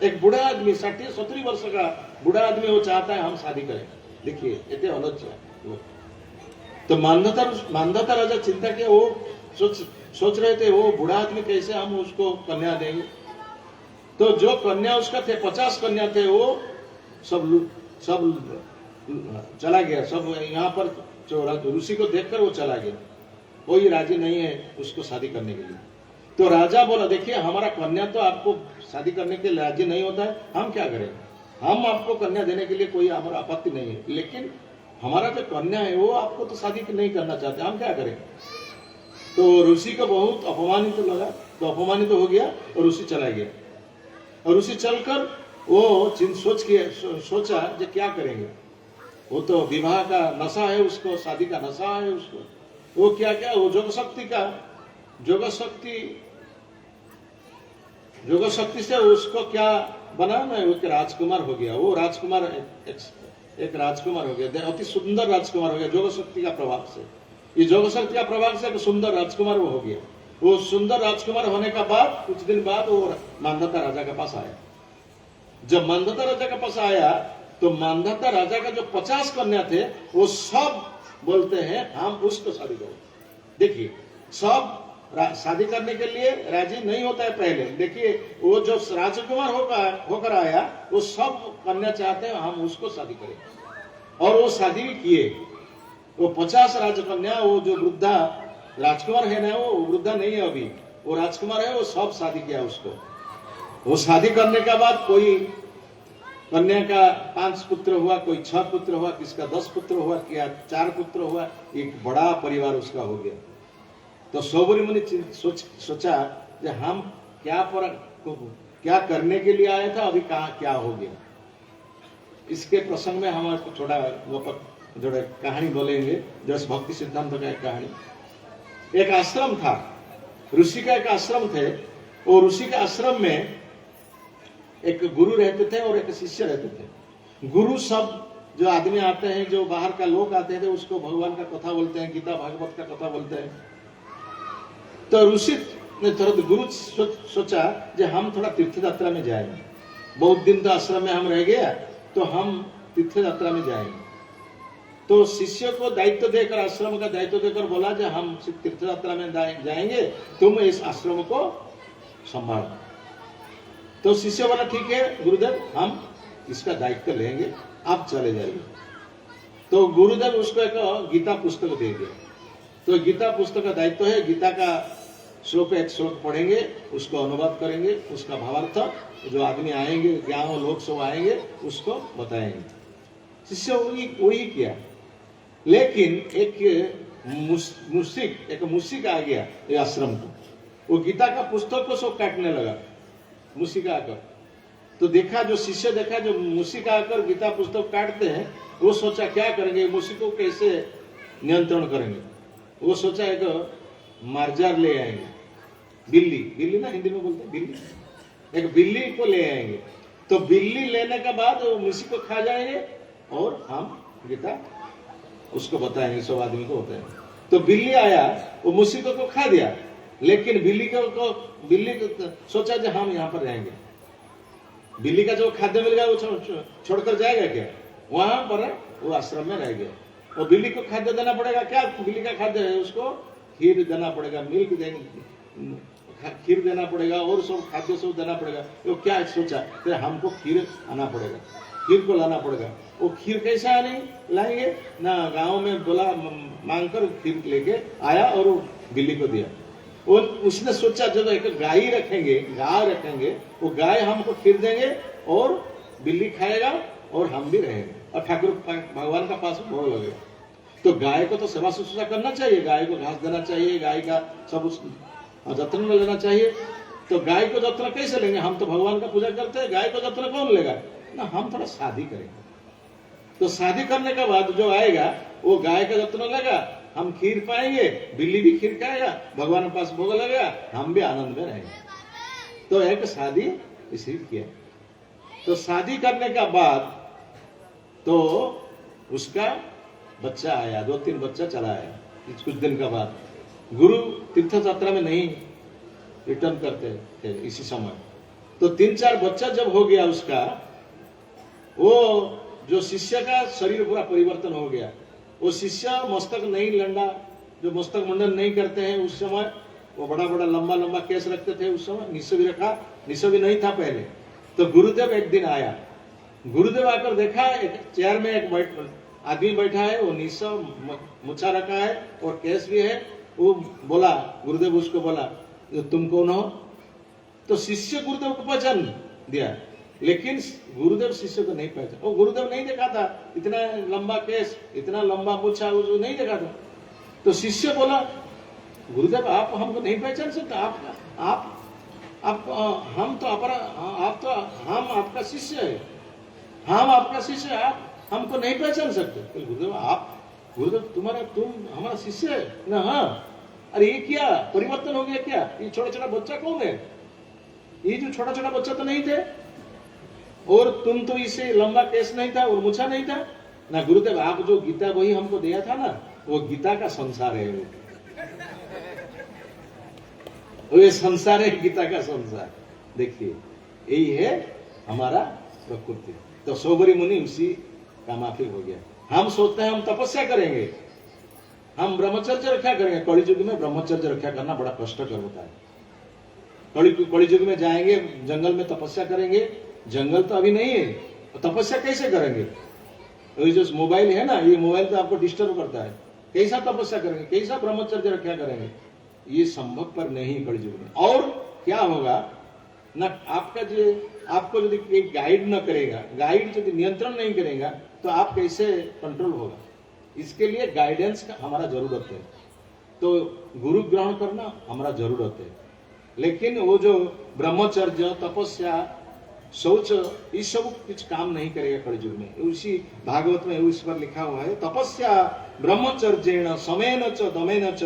एक बूढ़ा आदमी, 60-70 वर्ष का बूढ़ा आदमी, वो चाहता है हम शादी करें। देखिए इतने अलग है। तो मानधाता राजा चिंता के वो सोच रहे थे वो बूढ़ा आदमी कैसे हम उसको कन्या देंगे। तो जो कन्या उसका थे, 50 कन्या थे, वो सब चला गया। सब यहाँ पर ऋषि को देखकर वो चला गया, कोई राजी नहीं है उसको शादी करने के लिए। तो राजा बोला देखिए हमारा कन्या तो आपको शादी करने के लिए राजी नहीं होता है, हम क्या करें, हम आपको कन्या देने के लिए कोई हमारा आपत्ति नहीं है, लेकिन हमारा जो कन्या है वो आपको तो शादी नहीं करना चाहते, हम क्या करें। तो ऋषि को बहुत अपमानित लगा, तो अपमानित हो गया और ऋषि चला गया। और ऋषि चलकर वो सोचा जो क्या करेंगे, वो तो विवाह का नशा है उसको, शादी का नशा है उसको। वो क्या क्या, वो जोग शक्ति से उसको क्या बना ना, वो राजकुमार हो गया। वो राजकुमार एक राजकुमार हो गया, अति सुंदर राजकुमार हो गया जोग शक्ति का प्रभाव से। ये जोग शक्ति का प्रभाव से एक सुंदर राजकुमार वो हो गया। वो सुंदर राजकुमार होने का बाद कुछ दिन बाद वो मानधाता राजा के पास आया। जब मानधाता राजा के पास आया तो मानधाता राजा का जो 50 कन्या थे वो सब बोलते हैं हम उसको शादी करो। देखिए सब शादी करने के लिए राजी नहीं होता है पहले। देखिए वो जो राजकुमार होकर आया वो सब कन्या चाहते हैं हम उसको शादी करें, और वो शादी भी किए। वो 50 राजकन्या, वो जो वृद्धा राजकुमार है ना, वो वृद्धा नहीं है अभी, वो राजकुमार है, वो सब शादी किया उसको। वो शादी करने के बाद कोई कन्या का 5 पुत्र हुआ, कोई 6 पुत्र हुआ, किसका 10 पुत्र हुआ, क्या 4 पुत्र हुआ, एक बड़ा परिवार उसका हो गया। तो सौबरी मुनि सोचा कि हम क्या करने के लिए आया था, अभी क्या हो गया। इसके प्रसंग में हम आपको थोड़ा कहानी बोलेंगे, जैसे भक्ति सिद्धांत का एक कहानी। एक आश्रम था, ऋषि का एक आश्रम थे। और ऋषि के आश्रम में एक गुरु रहते थे और एक शिष्य रहते थे। गुरु सब जो आदमी आते हैं, जो बाहर का लोग आते थे, उसको भगवान का कथा बोलते हैं, गीता भागवत का कथा बोलते हैं। तो ऋषि ने तुरंत गुरु सोचा कि हम थोड़ा तीर्थ यात्रा में जाएंगे, बहुत दिन तो आश्रम में हम रह गया, तो हम तीर्थ यात्रा में जाएंगे। तो शिष्य को दायित्व देकर, आश्रम का दायित्व देकर बोला कि हम तीर्थ यात्रा में जाएंगे, तुम इस आश्रम को संभालो। तो शिष्य बोला ठीक है गुरुदेव, हम इसका दायित्व लेंगे, आप चले जाइए। तो गुरुदेव उसको एक गीता पुस्तक दे दिया। तो गीता पुस्तक का दायित्व है, गीता का एक श्लोक पढ़ेंगे, उसको अनुवाद करेंगे, उसका भावार्थ जो आदमी आएंगे, ज्ञान लोग सब आएंगे, उसको बताएंगे। शिष्य वही किया। लेकिन एक मुशिक आ गया ये आश्रम को, वो गीता का पुस्तक को सब काटने लगा, मुशिक आकर। तो देखा, जो शिष्य देखा, जो मुशिक आकर गीता पुस्तक काटते हैं, वो सोचा क्या करेंगे, मुशिक को कैसे नियंत्रण करेंगे। वो सोचा एक मार्जार ले आएंगे, बिल्ली ना हिंदी में बोलते हैं बिल्ली, एक बिल्ली को ले आएंगे। तो बिल्ली लेने के बाद वो मुशिक को खा जाएंगे और हम गीता उसको बताएंगे, सब आदमी को होता है। तो बिल्ली आया, वो मुशिक को खा दिया, लेकिन बिल्ली को सोचा कि हम यहाँ पर रहेंगे, बिल्ली का जो खाद्य मिल गया वो छोड़कर जाएगा क्या, वहां पर वो आश्रम में रह गया। और बिल्ली को खाद्य देना पड़ेगा, क्या बिल्ली का खाद्य है, उसको खीर देना पड़ेगा, मिल्क देंगे, खीर देना पड़ेगा और सब खाद्य सब देना पड़ेगा। तो क्या सोचा, तो हमको खीर आना पड़ेगा, खीर को लाना पड़ेगा। वो खीर कैसे लाएंगे ना, गांव में बोला मांगकर खीर लेके आया और वो बिल्ली को दिया। वो उसने सोचा जब एक गाय रखेंगे, वो गाय हमको खीर देंगे और बिल्ली खाएगा और हम भी रहेंगे, और ठाकुर भगवान का पास भोग लगेगा। तो गाय को तो सेवा शुश्रूषा करना चाहिए, गाय को घास देना चाहिए, गाय का सब जत्न में लेना चाहिए। तो गाय को जत्न कैसे लेंगे, हम तो भगवान का पूजा करते हैं, गाय को जत्न कौन लेगा ना, हम थोड़ा शादी करेंगे। तो शादी करने के बाद जो आएगा वो गाय का जत्न लेगा, हम खीर पाएंगे, बिल्ली भी खीर खाएगा, भगवान के पास भोग लगेगा, हम भी आनंद में रहेंगे। तो एक शादी इसी किया। तो शादी करने का बाद तो उसका बच्चा आया, 2-3 बच्चा चला आया। कुछ दिन का बाद गुरु तीर्थ यात्रा में नहीं रिटर्न करते थे इसी समय, तो 3-4 बच्चा जब हो गया उसका, वो जो शिष्य का शरीर पूरा परिवर्तन हो गया। वो शिष्य मस्तक नहीं लंडा, जो मस्तक मंडन नहीं करते हैं उस समय, वो बड़ा बड़ा लंबा लंबा केस रखते थे उस समय, निस्व भी रखा, निस्व भी नहीं था पहले। तो गुरुदेव एक दिन आया, गुरुदेव आकर देखा एक चेयर में एक आदमी बैठा है, वो निस्व मुच्छा रखा है और केस भी है। वो बोला, गुरुदेव उसको बोला, तुम कौन हो? तो शिष्य गुरुदेव को पहचान दिया, लेकिन गुरुदेव शिष्य को नहीं पहचान। वो गुरुदेव नहीं देखा था, इतना लंबा केस, इतना लंबा मुच्छा वो नहीं देखा था। तो शिष्य बोला, गुरुदेव आप हमको नहीं पहचान सकते, आप हम तो हम आपका शिष्य है, हम आपका शिष्य है, आप हमको नहीं पहचान सकते। गुरुदेव तुम हमारा शिष्य है ना? हाँ। अरे ये क्या परिवर्तन हो गया क्या? ये छोटा छोटा बच्चा कौन है? ये जो छोटा छोटा बच्चा तो नहीं थे, और तुम तो इसे लंबा केस नहीं था और मुच्छा नहीं था ना। गुरुदेव आप जो गीता वही हमको दिया था ना, वो गीता का संसार है, वो ये संसार है, गीता का संसार। देखिए यही है हमारा प्रकृति। तो सोबरी मुनि उसी का माफिक हो गया। हम सोचते हैं हम तपस्या करेंगे, हम ब्रह्मचर्य रक्षा करेंगे। कलि युग में ब्रह्मचर्य रक्षा करना बड़ा कष्टकर होता है। कलि युग में जाएंगे, जंगल में तपस्या करेंगे, जंगल तो अभी नहीं है, तपस्या कैसे करेंगे? ये जो मोबाइल है ना, ये मोबाइल तो आपको डिस्टर्ब करता है, कैसा तपस्या करेंगे, कैसा ब्रह्मचर्य रक्षा करेंगे? ये संभव पर नहीं कलि युग में। और क्या होगा ना, आपको यदि गाइड न करेगा, गाइड यदि नियंत्रण नहीं करेगा, तो आप कैसे कंट्रोल होगा? इसके लिए गाइडेंस का हमारा जरूरत है। तो गुरु ग्रहण करना हमारा जरूरत है। लेकिन वो जो ब्रह्मचर्य, तपस्या, शौच, ये सब कुछ काम नहीं करेगा कलि युग में। उसी भागवत में उस पर लिखा हुआ है, तपस्या ब्रह्मचर्येण समेन च दमेन च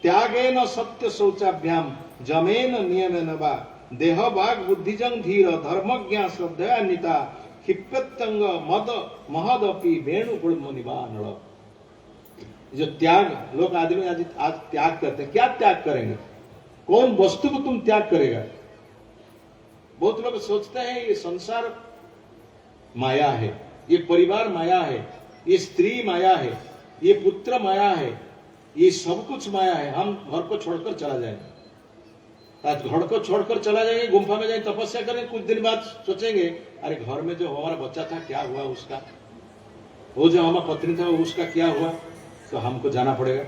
त्यागेन सत्य शौचाभ्याम जमेन नियमेन वा देह बाग बुद्धिजं धीर धर्मज्ञा श्रद्धयान्विता क्षिप्यत्यंग मद महदपि वेणु गुणमुनिवानल। जो त्याग, लोग आदमी आज त्याग करते हैं, क्या त्याग करेंगे? कौन वस्तु को तुम त्याग करेगा? बहुत लोग सोचते हैं ये संसार माया है, ये परिवार माया है, ये स्त्री माया है, ये पुत्र माया है, ये सब कुछ माया है, हम घर को छोड़कर चला जाएंगे। आज घर को छोड़कर चला जाएंगे, गुम्फा में जाएंगे, तपस्या करेंगे, कुछ दिन बाद सोचेंगे अरे घर में जो हमारा बच्चा था क्या हुआ उसका, वो जो हमारा पत्नी था उसका क्या हुआ? तो हमको जाना पड़ेगा।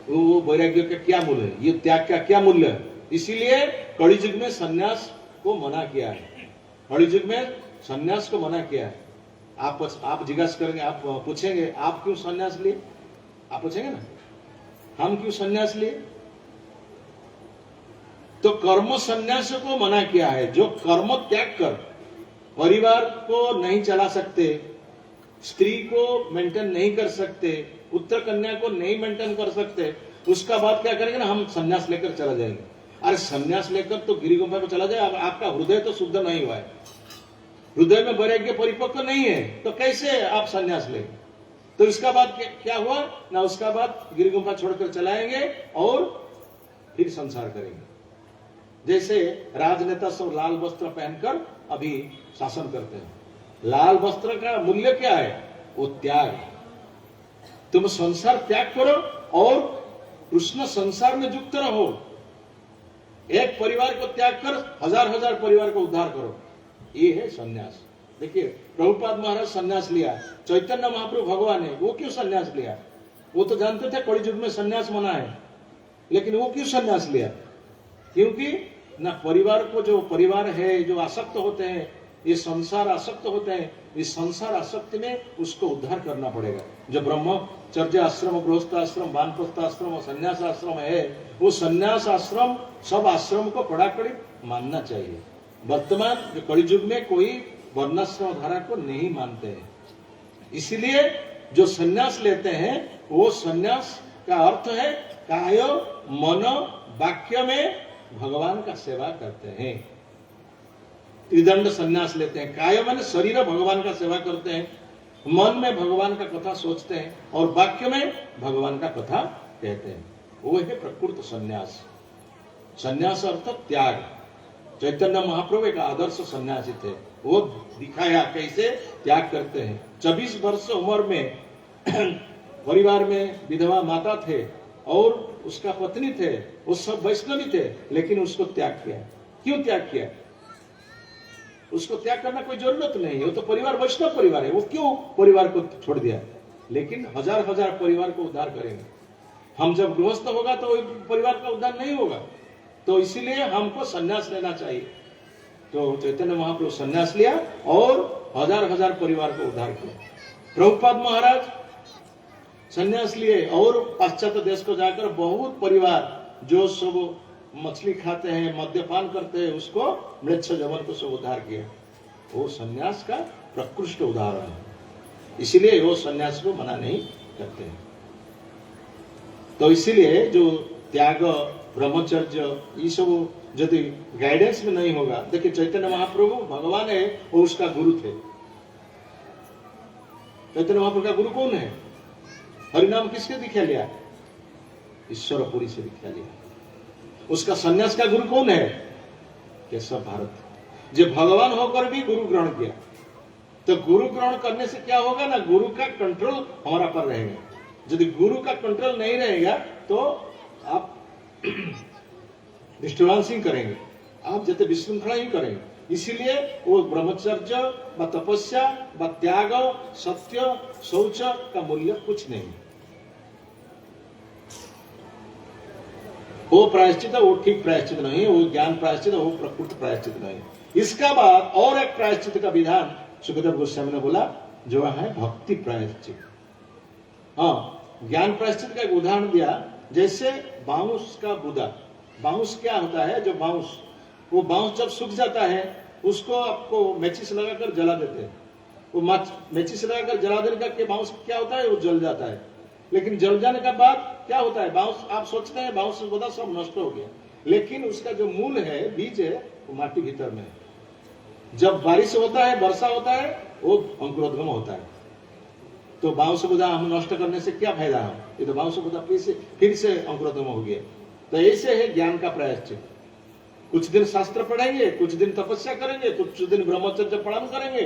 वो वैराग्य का क्या मूल्य है, ये त्याग का क्या मूल्य है? इसीलिए कलि युग में सन्यास को मना किया है। कलि युग में सन्यास को मना किया है। आप जिज्ञासा करेंगे, आप पूछेंगे आप क्यों सन्यास लिए? आप पूछेंगे ना, हम क्यों सन्यास लिए? तो कर्म सन्यास को मना किया है। जो कर्म त्याग कर परिवार को नहीं चला सकते, स्त्री को मेंटेन नहीं कर सकते, पुत्र कन्या को नहीं मेंटेन कर सकते, उसका बाद क्या करेंगे ना, हम सन्यास लेकर चला जाएंगे। अरे सन्यास लेकर तो गिरी गुफा में चला जाए, आपका हृदय तो शुद्ध नहीं हुआ है, हृदय में वैराग्य परिपक्व नहीं है, तो कैसे आप सन्यास लेंगे? तो इसका बाद क्या हुआ ना, उसका बाद गिरी गुफा छोड़कर चलाएंगे और फिर संसार करेंगे। जैसे राजनेता सब लाल वस्त्र पहनकर अभी शासन करते हैं। लाल वस्त्र का मूल्य क्या है? वो त्याग। तुम संसार त्याग करो और कृष्ण संसार में युक्त रहो। एक परिवार को त्याग कर हजार हजार परिवार को उद्धार करो, ये है सन्यास। देखिए प्रभुपाद महाराज सन्यास लिया, चैतन्य महाप्रभु भगवान है, वो क्यों सन्यास लिया? वो तो जानते थे कलि युग में सन्यास मना है, लेकिन वो क्यों सन्यास लिया? क्योंकि ना परिवार को, जो परिवार है, जो आसक्त होते हैं, ये संसार आसक्त होते हैं, इस संसार आसक्ति में उसको उद्धार करना पड़ेगा। जो ब्रह्मचर्य आश्रम, गृहस्थ आश्रम, वानप्रस्थ आश्रम और संन्यास आश्रम है, वो संन्यास आश्रम सब आश्रम को कड़ाकड़ी मानना चाहिए। वर्तमान जो कलि युग में कोई वर्णाश्रम धारा को नहीं मानते हैं, इसलिए जो संन्यास लेते हैं वो संन्यास का अर्थ है काय मन वाक्य में भगवान का सेवा करते हैं, त्रिदंड संन्यास लेते हैं। काय माने शरीर भगवान का सेवा करते हैं, मन में भगवान का कथा सोचते हैं और वाक्य में भगवान का कथा कहते हैं, वो है प्रकृत संन्यास। संन्यास अर्थ त्याग। चैतन्य महाप्रभु एक आदर्श सन्यासी थे, वो दिखाया कैसे त्याग करते हैं। 24 वर्ष उम्र में परिवार में विधवा माता थे और उसका पत्नी थे, वो सब वैष्णवी थे, लेकिन उसको त्याग किया। क्यों त्याग किया? उसको त्याग करना कोई जरूरत नहीं है, वो तो परिवार वैष्णव परिवार है, वो क्यों परिवार को छोड़ दिया? लेकिन हजार हजार परिवार को उद्धार करेंगे। हम जब गृहस्थ होगा तो परिवार का उद्धार नहीं होगा, तो इसीलिए हमको संन्यास लेना चाहिए। तो चैतन्य महाप्रभु संन्यास लिया और हजार हजार परिवार को उद्धार किया। प्रभुपाद महाराज संन्यास लिए और पाश्चात्य देश को जाकर बहुत परिवार जो सब मछली खाते हैं, मद्यपान करते हैं, उसको मृच्छ जवन को सब उद्धार किया। वो संन्यास का प्रकृष्ट उदाहरण है, इसीलिए वो संन्यास को मना नहीं करते हैं। तो इसीलिए जो त्याग, ब्रह्मचर्य, ये सब यदि गाइडेंस में नहीं होगा, देखिए चैतन्य महाप्रभु भगवान है, वो उसका गुरु थे। चैतन्य महाप्रभु का गुरु कौन है? हरिनाम किसके दीक्षा लिया? ईश्वरपुरी से दीक्षा लिया। उसका सन्यास का गुरु कौन है? केशव भारत, जो भगवान होकर भी गुरु ग्रहण किया। तो गुरु ग्रहण करने से क्या होगा ना, गुरु का कंट्रोल हमारा पर रहेगा। यदि गुरु का कंट्रोल नहीं रहेगा तो आप डिस्टर्बेंसिंग करेंगे, आप जैसे विशृंखला ही करेंगे। इसीलिए वो ब्रह्मचर्य व तपस्या व त्याग, सत्य, शौच का मूल्य कुछ नहीं। वो प्रायश्चित है, वो ठीक प्रायश्चित नहीं है, वो ज्ञान प्रायश्चित है, वो प्रकृति प्रायश्चित नहीं है। इसका बाद और एक प्रायश्चित का विधान सुखदेव गोस्वामी ने बोला, जो है भक्ति प्रायश्चित। हाँ, ज्ञान प्रायश्चित का एक उदाहरण दिया, जैसे बांस का बुदा। बांस क्या होता है? जो बांस, वो बांस जब सूख जाता है उसको आपको मेचिस लगाकर जला देते हैं। वो मेचिस लगाकर जला देने का बांस क्या होता है? वो जल जाता है। लेकिन जल जाने के बाद क्या होता है? बांस, आप सोचते हैं बांस बुदा सब नष्ट हो गया, लेकिन उसका जो मूल है, बीज है, वो माटी भीतर में है। जब बारिश होता है, वर्षा होता है, वो अंकुरोद्गम होता है। तो बांस बुदा हम नष्ट करने से क्या फायदा है? ये तो बांस बुदा फिर से अंकुरोद्गम हो गया। तो ऐसे है ज्ञान का प्रायश्चित। कुछ दिन शास्त्र पढ़ेंगे, कुछ दिन तपस्या करेंगे, कुछ दिन ब्रह्मचर्य पालन करेंगे,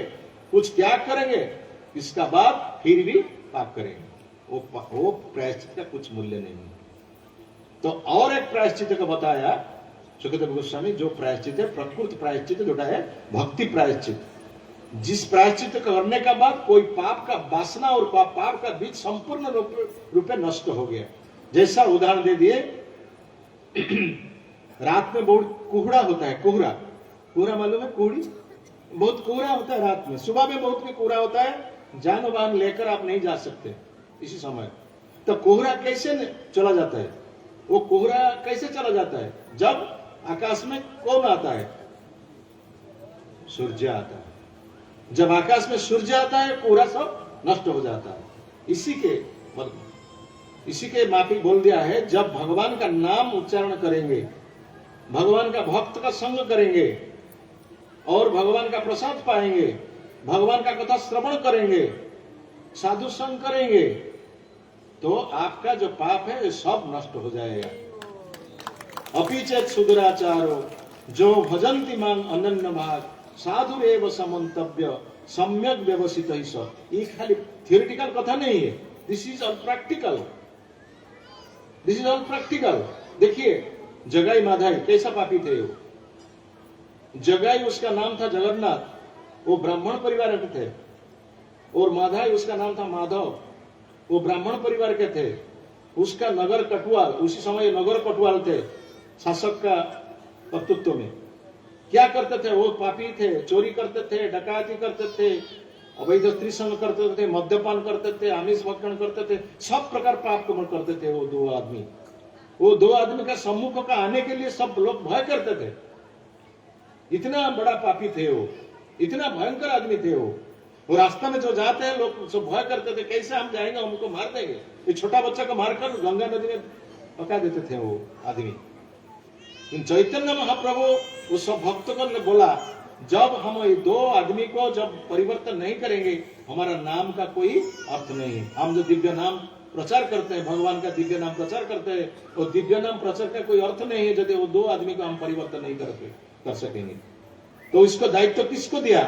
कुछ त्याग करेंगे, इसका बाद फिर भी पाप करेंगे। वो प्रायश्चित का कुछ मूल्य नहीं है। तो और एक प्रायश्चित का बताया सुखदेव गोस्वामी, जो प्रायश्चित है प्रकृति प्रायश्चित, जो है भक्ति प्रायश्चित। जिस प्रायश्चित करने का बाद कोई पाप का वासना और पाप का बीज संपूर्ण रूप में नष्ट हो गया। जैसा उदाहरण दे दिए, रात में बहुत कोहरा होता है। कोहरा मालूम है? कोहड़ी, बहुत कोहरा होता है रात में। सुबह में बहुत भी कोहरा होता है, जान वाहन लेकर आप नहीं जा सकते इसी समय। तो कोहरा कैसे चला जाता है? वो कोहरा कैसे चला जाता है? जब आकाश में कौन आता है? सूर्य आता है। जब आकाश में सूर्य आता है, कोहरा सब नष्ट हो जाता है। इसी के माफिक बोल दिया है, जब भगवान का नाम उच्चारण करेंगे, भगवान का भक्त का संग करेंगे और भगवान का प्रसाद पाएंगे, भगवान का कथा श्रवण करेंगे, साधु संग करेंगे, तो आपका जो पाप है सब नष्ट हो जाएगा। अपीचेत सुदुराचारो जो भजन्ति मां अनन्य भाग साधु एव समन्तव्य सम्यक व्यवसित ही सब। ये खाली थियोरिटिकल कथा नहीं है, this is all practical. This is all practical. देखिए जगाई माधाई कैसा पापी थे वो। जगाई उसका नाम था जगन्नाथ, वो ब्राह्मण परिवार के थे, और माधाई उसका नाम था माधव, वो ब्राह्मण परिवार के थे। उसका नगर कटवाल, उसी समय नगर कटवाल थे शासक का कर्तृत्व में। क्या करते थे? वो पापी थे, चोरी करते थे, डकैती करते थे, अवैध स्त्री संग करते थे, मद्यपान करते थे, आमिष भक्षण करते थे, सब प्रकार पाप कर्म करते थे। वो दो आदमी का सम्मुख का आने के लिए सब लोग भय करते थे। इतना बड़ा पापी थे वो, इतना भयंकर आदमी थे वो। और रास्ता में जो जाते हैं लोग सब भय करते थे, कैसे हम जाएंगे, हमको मार देंगे। ये छोटा बच्चा को मारकर गंगा नदी में पका देते थे वो आदमी। चैतन्य महाप्रभु उस भक्त को ने बोला, जब हम ये दो आदमी को जब परिवर्तन नहीं करेंगे, हमारा नाम का कोई अर्थ नहीं है। हम जो दिव्य नाम प्रचार करते हैं, भगवान का दिव्य नाम प्रचार करते हैं, वो दिव्य नाम प्रचार का कोई अर्थ नहीं है यदि वो दो आदमी को हम परिवर्तन नहीं कर सकेंगे। तो इसको दायित्व किसको दिया?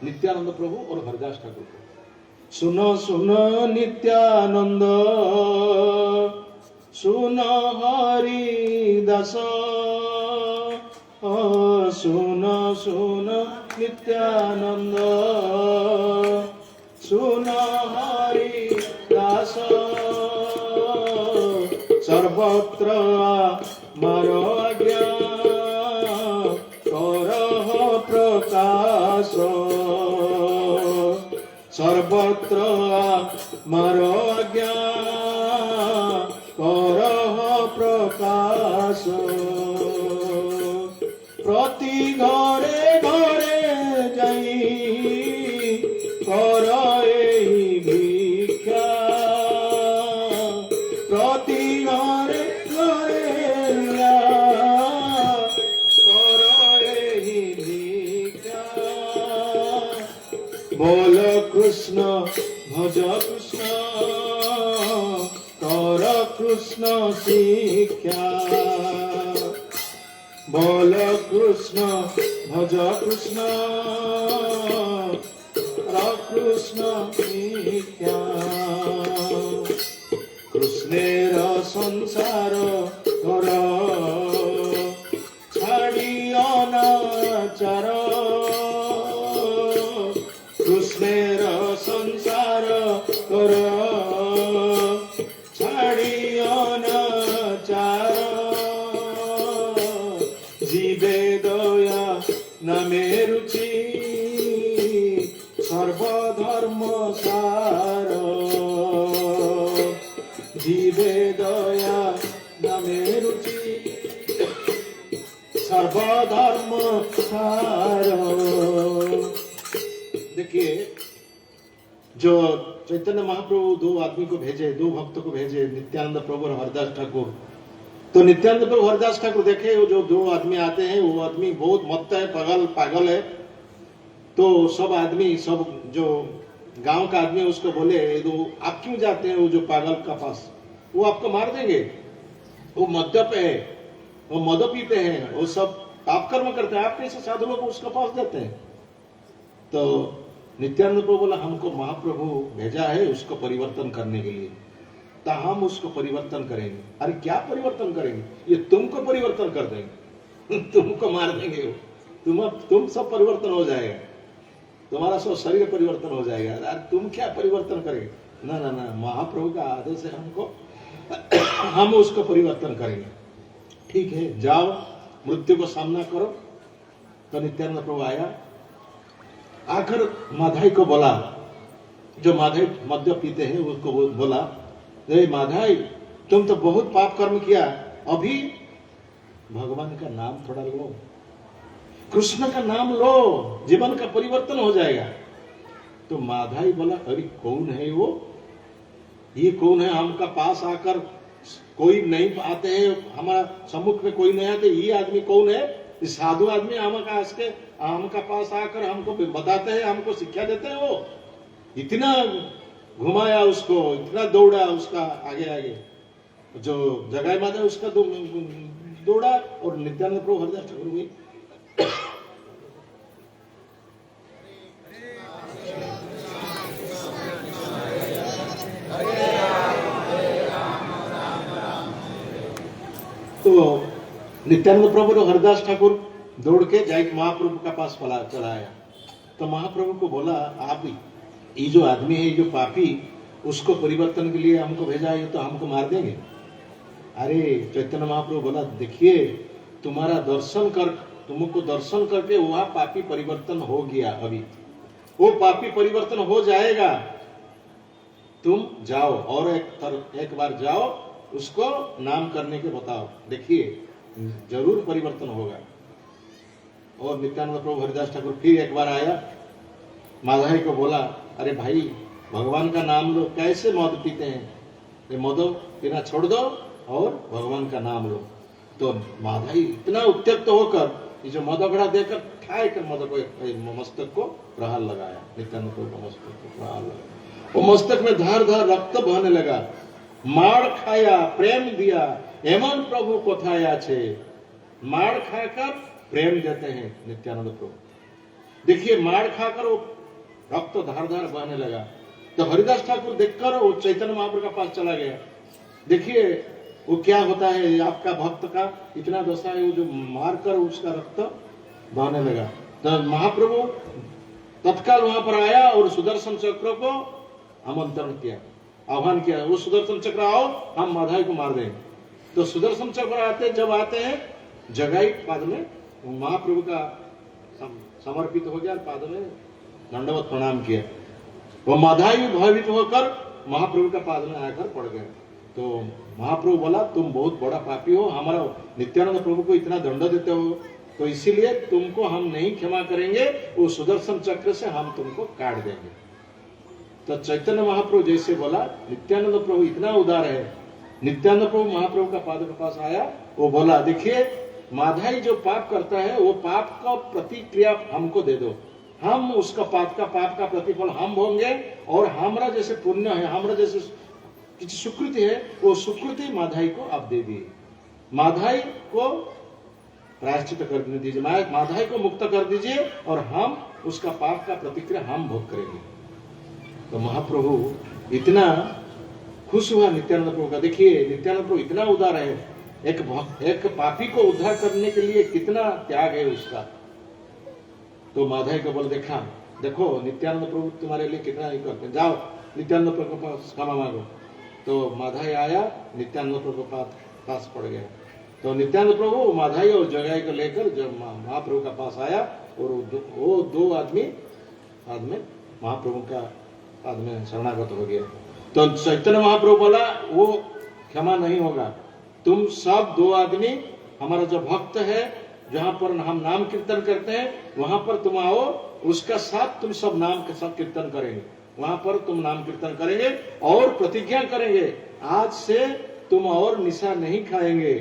नित्यानंद प्रभु और हरदास ठाकुर को। सुनो सुनो नित्यानंद, सुनो हरिदास, सुनो सुनो नित्यानंद, सुनो हरिदास, सर्वत्र मारो अज्ञान करह प्रकाश, सर्वत्र मारो अज्ञान करह प्रकाश, प्रति घरे घरे जाई कर एही भिक्षा, प्रति घरे घरे कर एही भिक्षा, बोल कृष्ण भज कृष्ण कर कृष्ण शिक्षा, बोल कृष्ण भज कृष्ण कर कृष्ण शिक्षा, कृष्णेर संसार कर छाड़ी अनाचार, कृष्णेर संसार कर छाड़ी अनाचार, जीवे दया नामे रुचि सर्वधर्म सार, जीवे दया नामे रुचि सर्वधर्म सार। देखिए, जो चैतन्य महाप्रभु दो आदमी को भेजे, दो भक्त को भेजे, नित्यानंद प्रभु और हरदास ठाकुर। तो नित्यानंद प्रभु हरदास ठाकुर देखे वो जो दो आदमी आते हैं, वो आदमी बहुत मत्त है, पागल है। तो सब आदमी, सब जो गांव का आदमी उसको बोले, तो आप क्यों जाते हैं वो जो पागल का पास, वो आपको मार देंगे, वो मद्यप है, वो मद पीते हैं, वो सब पाप कर्म करते हैं, आप कैसे साधु लोग उसके पास जाते हैं? तो नित्यानंद प्रभु बोला, हमको महाप्रभु भेजा है उसको परिवर्तन करने के लिए, तो हम उसको परिवर्तन करेंगे। अरे क्या परिवर्तन करेंगे? ये तुमको परिवर्तन कर देंगे, तुमको मार देंगे, तुम सब परिवर्तन हो जाएगा, तुम्हारा सब शरीर परिवर्तन हो जाएगा। अरे तुम क्या परिवर्तन करेंगे? ना ना ना, महाप्रभु का आदेश है हमको, हम उसको परिवर्तन करेंगे। ठीक है, जाओ मृत्यु को सामना करो। तो नित्यानंद प्रभु आया, आकर माधाई को बोला, जो माधाई मद्य पीते हैं उसको बोला, अरे माधाई, तुम तो बहुत पाप कर्म किया, अभी भगवान का नाम थोड़ा लो, कृष्ण का नाम लो, जीवन का परिवर्तन हो जाएगा। तो माधाई बोला, अरे कौन है वो, ये कौन है हमका पास आकर, कोई नहीं आते हैं हमारा सम्मुख में, कोई नहीं आते, ये आदमी कौन है? साधु आदमी हमका पास आकर हमको बताते हैं, हमको शिक्षा देते हैं। वो इतना घुमाया उसको, इतना दौड़ा उसका आगे आगे, जो जगाई माता उसका दौड़ा, और नित्यानंद प्रभु हरदास ठाकुर हुई। तो नित्यानंद प्रभु और हरदास ठाकुर दौड़ के जाके महाप्रभु का पास चला आया। तो महाप्रभु को बोला, आप ये जो आदमी है, ये जो पापी, उसको परिवर्तन के लिए हमको भेजा है, तो हमको मार देंगे। अरे चैतन्य महाप्रभु बोला, देखिए तुम्हारा तुमको दर्शन करके वह पापी परिवर्तन हो गया, अभी वो पापी परिवर्तन हो जाएगा। तुम जाओ और एक बार जाओ, उसको नाम करने के बताओ, देखिए जरूर परिवर्तन होगा। और नित्यानंद प्रभु हरिदास ठाकुर फिर एक बार आया, माधाई को बोला, अरे भाई भगवान का नाम लो, कैसे मद पीते हैं, ये मद पीना छोड़ दो और भगवान का नाम लो। तो माधाई इतना उत्त्यक्त होकर ये जो मदगड़ा देकर ठाए कर मद को मस्तक को प्रहार लगाया, नित्यानंद प्रभु को मस्तक को प्रहार लगाया। वो मस्तक में धार धार रक्त बहने लगा। मार खाया प्रेम दिया एमन प्रभु कोथाया छे। मार खाकर प्रेम देते हैं नित्यानंद प्रभु। देखिए मार खाकर वो रक्त धार धार बहने लगा। तो हरिदास ठाकुर देखकर वो चैतन्य महाप्रभु के पास चला गया। देखिए वो क्या होता है, आपका भक्त का इतना दशा है, वो जो मारकर उसका रक्त बहने लगा। तो महाप्रभु तत्काल वहां पर आया और सुदर्शन चक्र को आमंत्रण किया, आह्वान किया, वो सुदर्शन चक्र आओ हम माधाई को मार देंगे। तो सुदर्शन चक्र जब आते हैं जगाई पाद में महाप्रभु का समर्पित हो गया, पाद में दंडवत प्रणाम किया। वो माधाई भयभीत होकर महाप्रभु का पाद में आकर पड़ गए। तो महाप्रभु बोला तुम बहुत बड़ा पापी हो, हमारा नित्यानंद प्रभु को इतना दंड देते हो, तो इसीलिए तुमको हम नहीं क्षमा करेंगे, वो सुदर्शन चक्र से हम तुमको काट देंगे। तो चैतन्य महाप्रभु जैसे बोला, नित्यानंद प्रभु इतना उदार है। नित्यानंद प्रभु महाप्रभु का पाद के पास आया, वो बोला देखिए माधाई जो पाप करता है वो पाप का प्रतिक्रिया हमको दे दो, हम उसका पाप का प्रतिफल हम होंगे, और हमारा जैसे पुण्य है, हमारा जैसे किसी सुकृति है, वो सुकृति माधाई को आप दे दिए, माधाई को प्रायश्चित कर दीजिए, माधाई को मुक्त कर दीजिए, और हम उसका पाप का प्रतिक्रिया हम भोग करेंगे। तो महाप्रभु इतना खुश हुआ नित्यानंद प्रभु का। देखिए नित्यानंद प्रभु इतना उदार है, एक पापी को उद्धार करने के लिए कितना त्याग है उसका। तो माधाई को बोल देखो नित्यानंद प्रभु तुम्हारे लिए कितना ही करते हैं, जाओ नित्यानंद प्रभु के पास क्षमा मांगो। तो माधाई आया, नित्यानंद प्रभु के पास पड़ गया। तो नित्यानंद प्रभु माधाई और जगाई को लेकर जब महाप्रभु का पास आया, और वो दो आदमी बाद में महाप्रभु का पाद में शरणागत हो गया। तो चैतन्य महाप्रभु बोला वो क्षमा नहीं होगा, तुम सब दो आदमी हमारा जो भक्त है, जहां पर हम नाम कीर्तन करते हैं वहां पर तुम आओ, उसका साथ तुम सब नाम के साथ कीर्तन करेंगे, वहां पर तुम नाम कीर्तन करेंगे और प्रतिज्ञा करेंगे आज से तुम और निशा नहीं खाएंगे,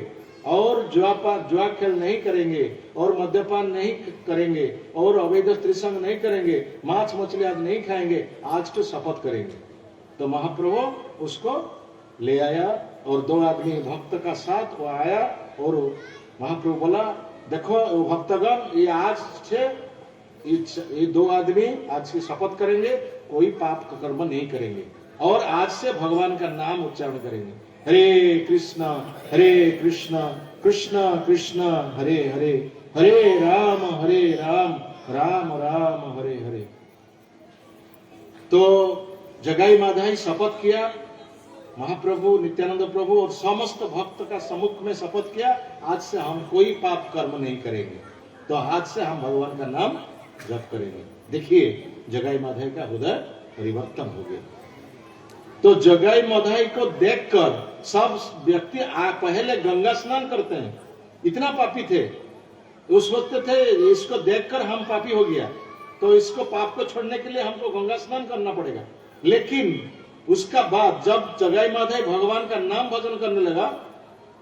और जुआ खेल नहीं करेंगे, और मद्यपान नहीं करेंगे, और अवैध त्रिसंग नहीं करेंगे, मांस मछली आज नहीं खाएंगे, आज तो शपथ करेंगे। तो महाप्रभु उसको ले आया, और दो आदमी भक्त का साथ वो आया, और महाप्रभु बोला देखो भक्तगण, ये आज से ये दो आदमी आज की शपथ करेंगे, कोई पाप का कर्म नहीं करेंगे, और आज से भगवान का नाम उच्चारण करेंगे, हरे कृष्ण कृष्ण कृष्ण हरे हरे, हरे राम राम राम हरे हरे। तो जगाई माधाई शपथ किया, महाप्रभु नित्यानंद प्रभु और समस्त भक्त का सम्मुख में शपथ किया, आज से हम कोई पाप कर्म नहीं करेंगे, तो आज से हम भगवान का नाम जप करेंगे। देखिए जगाई माधाई का हृदय परिवर्तन हो गया। तो जगाई माधाई को देखकर सब व्यक्ति पहले गंगा स्नान करते हैं, इतना पापी थे उस वक्त थे, इसको देखकर हम पापी हो गया, तो इसको पाप को छोड़ने के लिए हमको गंगा स्नान करना पड़ेगा। लेकिन उसका बाद जब जगाई माधाई भगवान का नाम भजन करने लगा,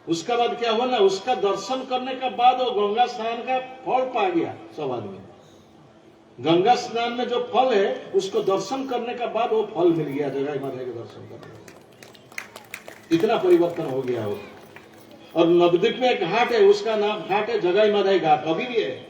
उसका बाद क्या हुआ ना, उसका दर्शन करने का बाद वो गंगा स्नान का फल पा गया। सब आदमी गंगा स्नान में जो फल है उसको दर्शन करने का बाद वो फल मिल गया जगाई माधाई के दर्शन करने, इतना परिवर्तन हो गया वो। और नवद्वीप में एक घाट है, उसका नाम घाट है जगाई माधाई घाट, अभी भी है,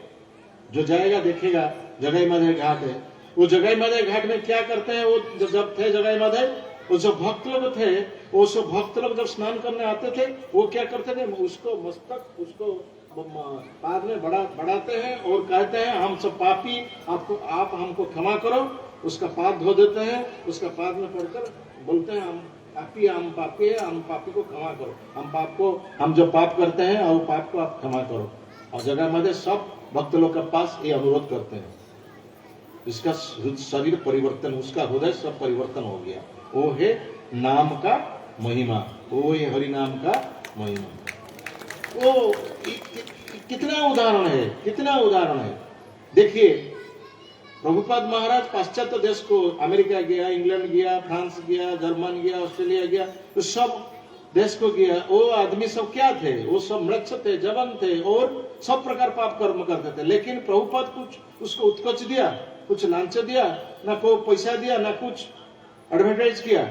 जो जाएगा देखेगा जगाई माधाई घाट है। वो जगाई माधाई घाट में क्या करते हैं, वो जब थे जगाई माधाई, वो जो भक्त लोग थे, वो सब भक्त लोग जब स्नान करने आते थे, वो क्या करते थे, उसको मस्तक उसको पाद में बढ़ाते हैं और कहते हैं हम सब पापी, आप हमको क्षमा करो। उसका पाद धो देते हैं, उसका पाद में पड़कर बोलते हैं हम पापी है, हम पापी को क्षमा करो, हम जो पाप करते हैं वो पाप को आप क्षमा करो। और जगह माधाई सब भक्त लोग के पास ये अनुरोध करते हैं, इसका शरीर परिवर्तन, उसका हृदय सब परिवर्तन हो गया। वो है नाम का महिमा, वो है हरि नाम का महिमा। वो कितना उदाहरण है, कितना उदाहरण है। देखिए प्रभुपाद महाराज पाश्चात्य देश को, अमेरिका गया, इंग्लैंड गया, फ्रांस गया, जर्मन गया, ऑस्ट्रेलिया गया, तो सब देश को किया। वो आदमी सब क्या थे? वो सब मृक्ष थे, जवन थे और सब प्रकार पाप कर्म करते थे। लेकिन प्रभुपाद कुछ उसको उत्कच दिया, कुछ लांच दिया, ना कोई पैसा दिया, ना कुछ एडवर्टाइज किया।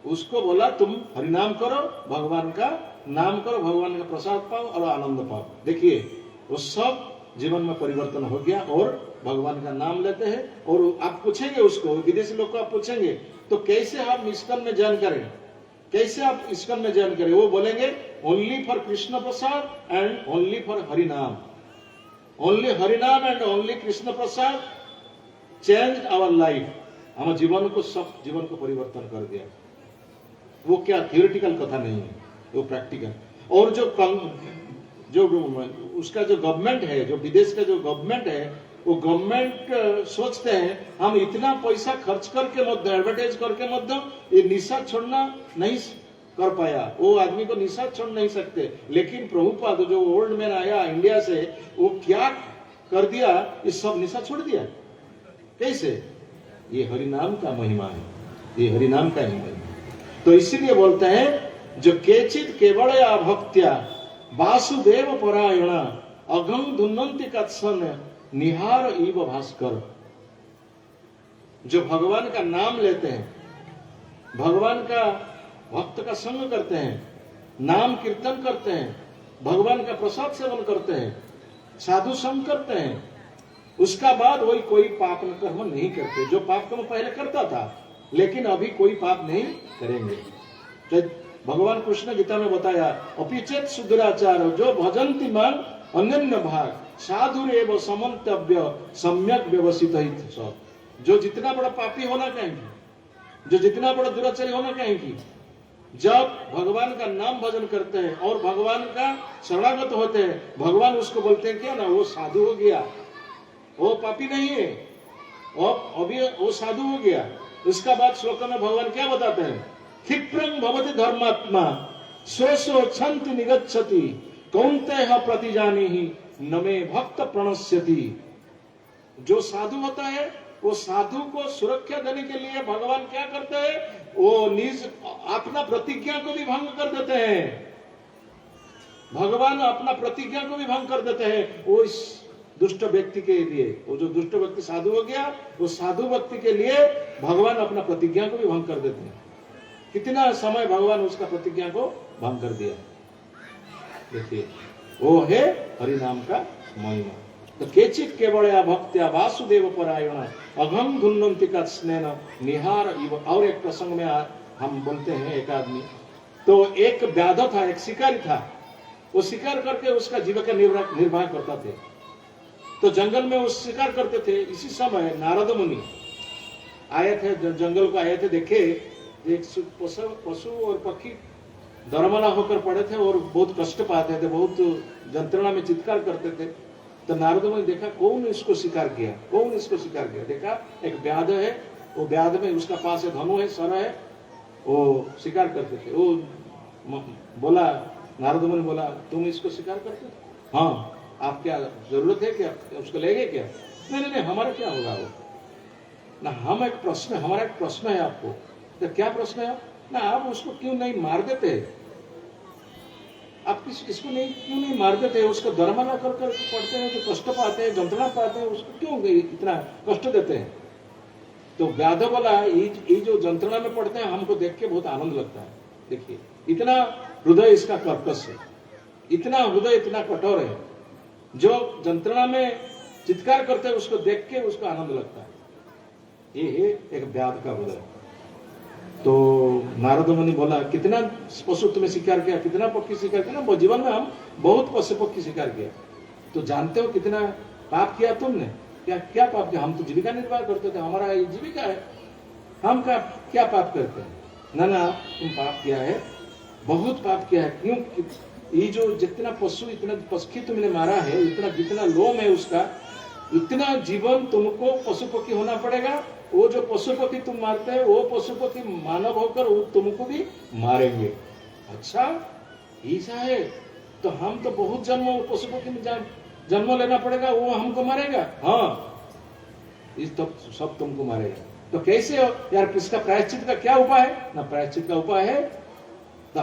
उसको बोला तुम हरिनाम करो, भगवान का नाम करो, भगवान का प्रसाद पाओ और आनंद पाओ। देखिए वो सब जीवन में परिवर्तन हो गया और भगवान का नाम लेते हैं। और आप पूछेंगे उसको, विदेशी लोग को आप पूछेंगे तो कैसे हम इस्कॉन में ज्वाइन करें, कैसे आप इस्कॉन में ज्वाइन करें? वो बोलेंगे only for Krishna prasad and only for Harinam, only Harinam and only Krishna prasad change our life. हमारे जीवन को, सब जीवन को परिवर्तन कर दिया। वो क्या थियोरिटिकल कथा नहीं है, वो प्रैक्टिकल। और जो उसका जो गवर्नमेंट है, जो विदेश का जो गवर्नमेंट है, वो गवर्नमेंट सोचते हैं हम इतना पैसा खर्च करके मध्य एडवर्टाइज करके मध्य ये निशा छोड़ना नहीं कर पाया, वो आदमी को निशा छोड़ नहीं सकते। लेकिन प्रभुपाद जो ओल्ड मैन आया इंडिया से, वो क्या कर दिया? ये सब निशा छोड़ दिया। कैसे? ये हरिनाम का महिमा है, ये हरिनाम का ही महिमा। तो इसीलिए बोलते हैं जो केचित केवलया भक्त्या वासुदेव परायण अघं धुन्नन्ति कत्सन निहार इव भास्कर। जो भगवान का नाम लेते हैं, भगवान का भक्त का संग करते हैं, नाम कीर्तन करते हैं, भगवान का प्रसाद सेवन करते हैं, साधु संग करते हैं, उसका बाद वही कोई पाप कर्म नहीं करते। जो पाप कर्म पहले करता था लेकिन अभी कोई पाप नहीं करेंगे। तो भगवान कृष्ण गीता में बताया अपिचेत सुदुराचार जो भजन्ति मां अनन्य भाग साधुरेव समन्तव्य सम्यक व्यवस्थित हित सब। जो जितना बड़ा पापी होना कहेंगे, जो जितना बड़ा दुराचारी होना कहेंगे, जब भगवान का नाम भजन करते हैं और भगवान का शरणागत होते हैं, भगवान उसको बोलते हैं क्या ना, वो साधु हो गया, वो पापी नहीं है, और अभी वो साधु हो गया। उसका बाद श्लोक में भगवान क्या बताते हैं? क्षिप्रं भवति धर्मात्मा स्वो छन्ति निगच्छति कौन्तेय प्रतिजानीहि न मे भक्त प्रणश्यति। जो साधु होता है वो साधु को सुरक्षा देने के लिए भगवान क्या करते हैं? वो निज अपना प्रतिज्ञा को भी भंग कर देते हैं। भगवान अपना प्रतिज्ञा को भी भंग कर देते हैं। वो इस दुष्ट व्यक्ति के लिए, वो जो दुष्ट व्यक्ति साधु हो गया, वो साधु व्यक्ति के लिए भगवान अपना प्रतिज्ञा को भी भंग कर देते हैं। कितना समय भगवान उसका प्रतिज्ञा को भंग कर दिया। देखिए वो है हरिनाम का महिमा। तो केचित केवलया भक्त्या वासुदेव परायण अघं धुन्नन्ति कत्स्नेन निहार इव। और एक प्रसंग में हम बोलते हैं, एक आदमी तो एक व्याध था, एक शिकारी था, वो शिकार करके उसका जीविका निर्वाह करता थे। तो जंगल में वो शिकार करते थे। इसी समय नारद मुनि आए थे, जंगल को आए थे, देखे एक पशु और पक्षी दरमला होकर पड़े थे और बहुत कष्ट पाते थे, बहुत यंत्रणा में चित्कार करते थे। तो नारद मुनि देखा कौन इसको शिकार किया, कौन इसको शिकार किया। देखा एक व्याध है, वो व्याध में उसका पास है धनु है, सर है, वो शिकार करते थे। वो बोला, नारद मुनि बोला तुम इसको शिकार करते थे? हाँ। आप क्या जरूरत है क्या, उसको लेंगे क्या? नहीं, हमारा क्या होगा वो ना। हम एक प्रश्न, हमारा एक प्रश्न है आपको। तो क्या प्रश्न है ना? आप उसको क्यों नहीं मार देते? आप इसको क्यों नहीं मार देते? उसको दरमला कर पड़ते हैं, जो कष्ट पाते हैं, यंत्रणा पाते हैं, उसको क्यों इतना कष्ट देते हैं? तो व्याध बोला ये जो यंत्रणा में पड़ते हैं हमको देख के बहुत आनंद लगता है। देखिए इतना हृदय इसका कर्कश है, इतना हृदय इतना कठोर है। जो यंत्रणा में चित्कार करते हैं उसको देख के उसको आनंद लगता है। ये है एक व्याध का हृदय। तो नारद मुनि बोला कितना पशु तुमने शिकार किया, कितना पक्षी शिकार किया ना? जीवन में हम बहुत पशु पक्षी शिकार किया। तो जानते हो कितना पाप किया तुमने? क्या पाप किया? हम तो जीविका निर्वाह करते थे, हमारा ये जीविका है, हम क्या पाप करते हैं? ना तुम पाप किया है, बहुत पाप किया है। क्यों? ये जो जितना पशु, इतना पक्षी तुमने मारा है, इतना जितना लोम है उसका, इतना जीवन तुमको पशु पक्षी होना पड़ेगा। वो जो पशु पक्षी तुम मारते हैं, वो पशु पक्षी मानव होकर वो तुमको भी मारेंगे। अच्छा ऐसा है? तो हम तो बहुत जन्म पशु पक्षी में जन्म लेना पड़ेगा, वो हमको मारेगा? हाँ, इस तो सब तुमको मारेगा। तो कैसे यार, किसका प्रायश्चित का क्या उपाय है ना? प्रायश्चित का उपाय है तो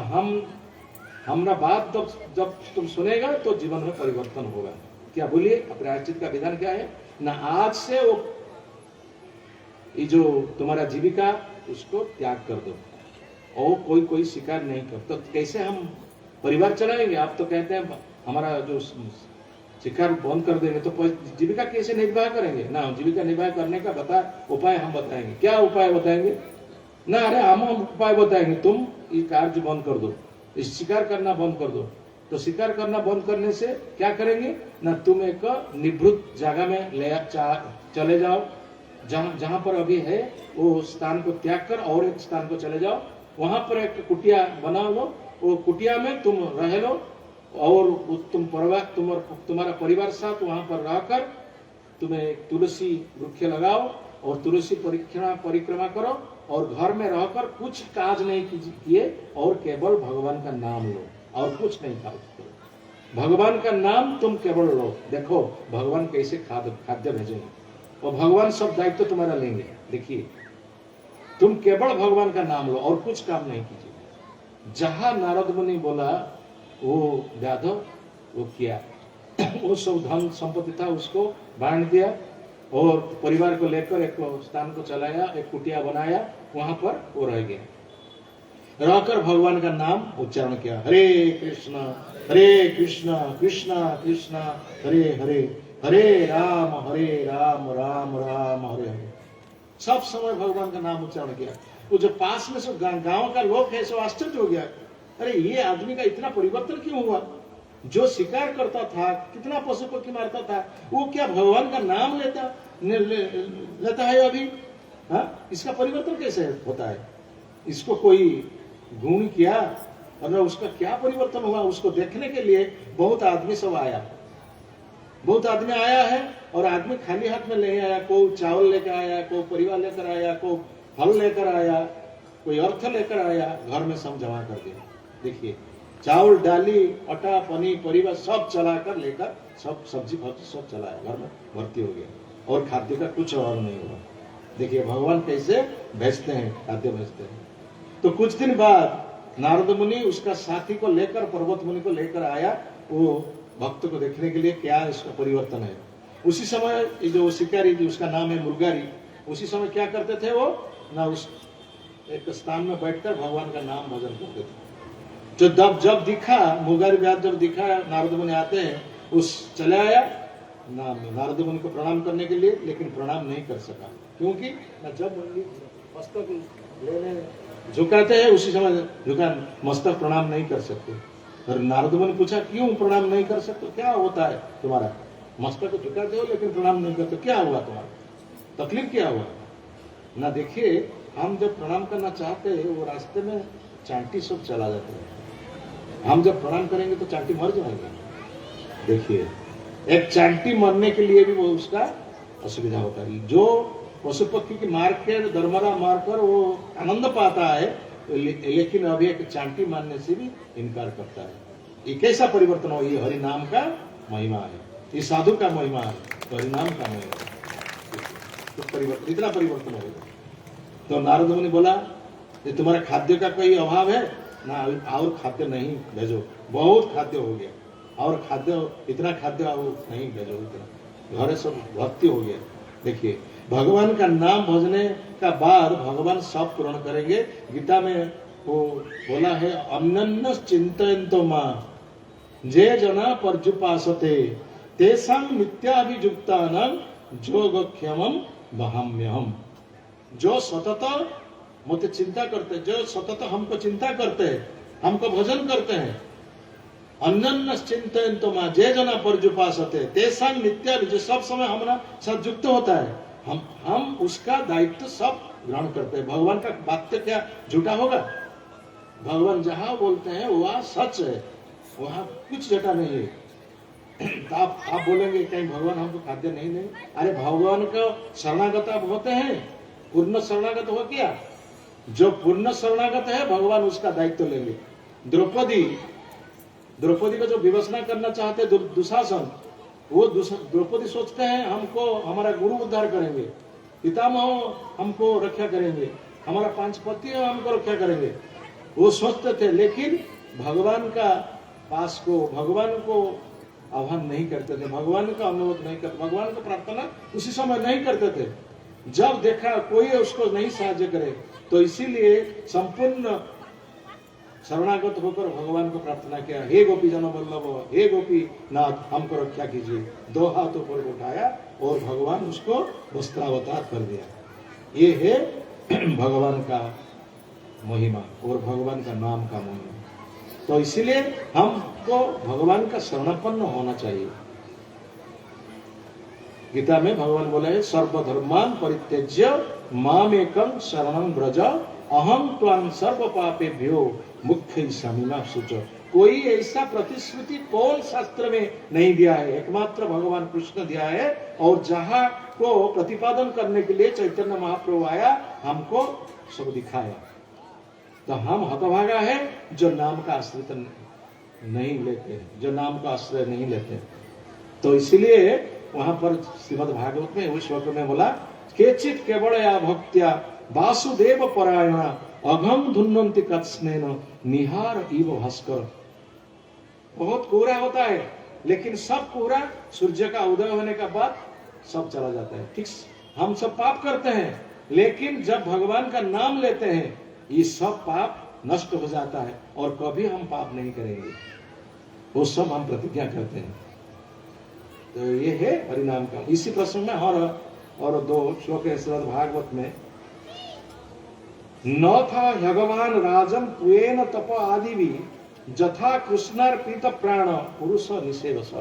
हमारा बात जब तुम सुनेगा तो जीवन में परिवर्तन होगा। क्या बोलिए, प्रायश्चित का विधान क्या है ना, आज से वो ये जो तुम्हारा जीविका उसको त्याग कर दो और कोई शिकार नहीं कर। तो कैसे हम परिवार चलाएंगे? आप तो कहते हैं हमारा जो शिकार बंद कर देंगे तो जीविका कैसे निर्वाह करेंगे ना। जीविका निर्वाह करने का उपाय हम बताएंगे। क्या उपाय बताएंगे ना? अरे हम उपाय बताएंगे, तुम ये कार्य बंद कर दो, इस शिकार करना बंद कर दो। तो शिकार करना बंद करने से क्या करेंगे ना, तुम एक निवृत्त जगह में चले जाओ, जहां पर अभी है वो स्थान को त्याग कर और एक स्थान को चले जाओ, वहां पर एक कुटिया बना लो, वो कुटिया में तुम रह लो और तुम्हारा परिवार साथ वहां पर रहकर तुम्हें तुलसी वृक्ष लगाओ और तुलसी परिक्रमा करो और घर में रहकर कुछ काज नहीं किए और केवल भगवान का नाम लो और कुछ नहीं करो। भगवान का नाम तुम केवल लो। देखो भगवान कैसे खाद्य भेजेंगे और भगवान सब दायित्व तुम्हारा लेंगे। देखिए, तुम केवल भगवान का नाम लो और कुछ काम नहीं कीजिए। जहां नारद मुनि बोला वो यादव वो किया, वो सब धन संपत्ति था उसको बांट दिया और परिवार को लेकर एक स्थान को चलाया, एक कुटिया बनाया, वहां पर वो रह गया। रहकर भगवान का नाम उच्चारण किया, हरे कृष्ण कृष्ण कृष्ण हरे हरे, हरे राम राम राम हरे हरे। सब समय भगवान का नाम उच्चारण किया। वो जो पास में सब गांव का लोग है सब आश्चर्य हो गया, अरे ये आदमी का इतना परिवर्तन क्यों हुआ? जो शिकार करता था, कितना पशु पक्षी मारता था, वो क्या भगवान का नाम लेता है अभी? हाँ, इसका परिवर्तन कैसे होता है? इसको कोई गुण किया और उसका क्या परिवर्तन हुआ? उसको देखने के लिए बहुत आदमी सब आया, बहुत आदमी आया है और आदमी खाली हाथ में नहीं आया। कोई चावल लेकर आया, कोई परिवार लेकर आया, कोई फल लेकर आया, कोई अर्थ लेकर आया, घर में सब जमा कर दिया। देखिए, चावल डाली आटा पनीर परिवार सब चलाकर लेकर सब सब्जी सब चलाया, घर में भर्ती हो गया और खाद्य का कुछ अभाव नहीं हुआ। देखिए भगवान कैसे भेजते हैं, खाद्य भेजते हैं। तो कुछ दिन बाद नारद मुनि उसका साथी को लेकर, पर्वत मुनि को लेकर आया वो भक्त को देखने के लिए क्या इसका परिवर्तन है। उसी समय जो शिकारी थी उसका नाम है मुर्गारी, उसी समय क्या करते थे वो ना, उस एक स्थान में बैठकर भगवान का नाम भजन करते थे। जो जब दिखा मुर्गारी व्यास, जब दिखा नारद मुनि आते हैं, उस चले आया नारद मुनि को प्रणाम करने के लिए, लेकिन प्रणाम नहीं कर सका क्योंकि जब मस्तक लेने झुकाते हैं उसी समय झुका, मस्तक प्रणाम नहीं कर सकते। और नारद मुनि पूछा क्यों प्रणाम नहीं कर सकते, क्या होता है तुम्हारा? मस्तक झुकाते हो लेकिन प्रणाम नहीं करते, क्या हुआ तुम्हारा? तकलीफ क्या हुआ ना? देखिए, हम जब प्रणाम करना चाहते हैं वो रास्ते में चांटी सब चला जाता है, हम जब प्रणाम करेंगे तो चांटी मर जाएंगे। देखिए, एक चांटी मरने के लिए भी वो उसका असुविधा होता है। जो पशु पक्षी की मार के दरमरा मारकर वो आनंद पाता है, लेकिन अभी एक चांटी मारने से भी इनकार करता है। ये कैसा परिवर्तन हो? ये हरि नाम का महिमा है, ये साधु का महिमा है, तो हरि नाम का महिमा है। तो इतना परिवर्तन होगा। तो नारद मुनि बोला, ये तुम्हारा खाद्य का कोई अभाव है ना? और खाद्य नहीं भेजो, बहुत खाद्य हो गया, और खाद्य इतना खाद्य नहीं भेजो, इतना घर सब भक्ति हो गया। देखिए, भगवान का नाम भजने का बाद भगवान सब पूर्ण करेंगे। गीता में वो बोला है, अनन्य चिंतयन्तो मां जे जना पर्युपासते तेषां नित्याभियुक्तानां योगक्षेमं वहाम्यहम्। जो सतत मुझे चिंता करते, जो सतत हमको चिंता करते हैं, हमको भजन करते हैं, अनन्य चिंतयन्तो मां जे जना पर्युपासते तेषां नित्याभि, जो सब समय हमारा साथ युक्त होता है, हम उसका दायित्व सब ग्रहण करते हैं। भगवान का वाक्य क्या झूठा होगा? भगवान जहां बोलते हैं वहां सच है, वहां कुछ झूठा नहीं है। तो आप बोलेंगे कहीं भगवान हमको खाद्य नहीं देंगे? अरे भगवान का शरणागत आप होते हैं, पूर्ण शरणागत हो क्या? जो पूर्ण शरणागत है भगवान उसका दायित्व लेंगे। द्रौपदी को जो विवशना करना चाहते दुशासन, वो द्रौपदी सोचते हैं हमको हमारा गुरु उद्धार करेंगे, पितामह हमको रक्षा करेंगे, हमारा पांच पति हमको रक्षा करेंगे, वो सोचते थे, लेकिन भगवान का पास को, भगवान को आह्वान नहीं करते थे, भगवान का अनुरोध नहीं करते, भगवान को प्रार्थना उसी समय नहीं करते थे। जब देखा कोई उसको नहीं साहाय्य करे, तो इसीलिए संपूर्ण शरणागत होकर भगवान को प्रार्थना किया, हे गोपी जन वल्लभ, हे गोपी नाथ, हमको रक्षा कीजिए। 2 हाथ ऊपर उठाया और भगवान उसको वस्त्रावतार कर दिया। ये है भगवान का महिमा और भगवान का नाम का महिमा। तो इसीलिए हमको भगवान का शरणापन्न होना चाहिए। गीता में भगवान बोला है, सर्वधर्मान परित्यज्य मामेकं शरणं व्रज अहम त्वां सर्व पापेभ्यो मुक्तियिष्यामि शुच। कोई ऐसा प्रतिश्रुति कौन शास्त्र में नहीं दिया है, एकमात्र भगवान कृष्ण दिया है। और जहाँ को प्रतिपादन करने के लिए चैतन्य महाप्रभु आया, हमको सब दिखाया। तो हम हतभागा है जो नाम का आश्रित नहीं लेते, जो नाम का आश्रय नहीं लेते। तो इसलिए वहां पर श्रीमद् भागवत में उस श्लोक में बोला, केचित केवलया भक्त्या वासुदेव परायणा अघम धुन्नन्ति कत्स्नेन निहार इव भास्कर। बहुत कोहरा होता है, लेकिन सब कोहरा सूर्य का उदय होने का बाद सब चला जाता है। ठीक, हम सब पाप करते हैं, लेकिन जब भगवान का नाम लेते हैं, ये सब पाप नष्ट हो जाता है और कभी हम पाप नहीं करेंगे। वो सब हम प्रतिज्ञा करते हैं। तो ये है हरिनाम का। इसी प्रसंग में और 2 श्लोक है श्रीमद् भागवत में, न था भगवान राजन त्वेन तप आदि भी जथा कृष्णार्पित प्राण पुरुष निषेवस।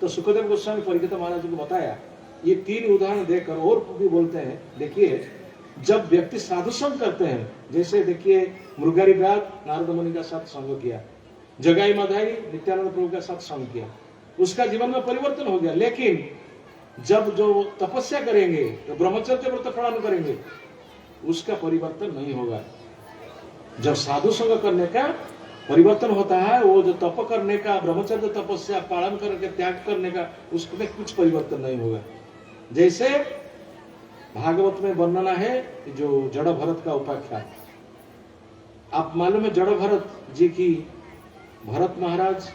तो सुखदेव गोस्वामी परीक्षित महाराज जी को बताया, ये 3 उदाहरण देकर और भी बोलते हैं। देखिए, जब व्यक्ति साधु संग करते हैं, जैसे देखिए मृगारी व्यास नारद मुनि का साथ संग किया, जगाई माधाई नित्यानंद प्रभु का साथ संग किया, उसका जीवन में परिवर्तन हो गया। लेकिन जब जो तपस्या करेंगे, तो ब्रह्मचर्य व्रत पालन करेंगे, उसका परिवर्तन नहीं होगा। जब साधु संग करने का परिवर्तन होता है, वो जो तप करने का, ब्रह्मचर्य तपस्या पालन करके त्याग करने का, उसमें कुछ परिवर्तन नहीं होगा। जैसे भागवत में वर्णना है जो जड़ भरत का उपाख्यान। आप मालूम है जड़ भरत जी की, भरत महाराज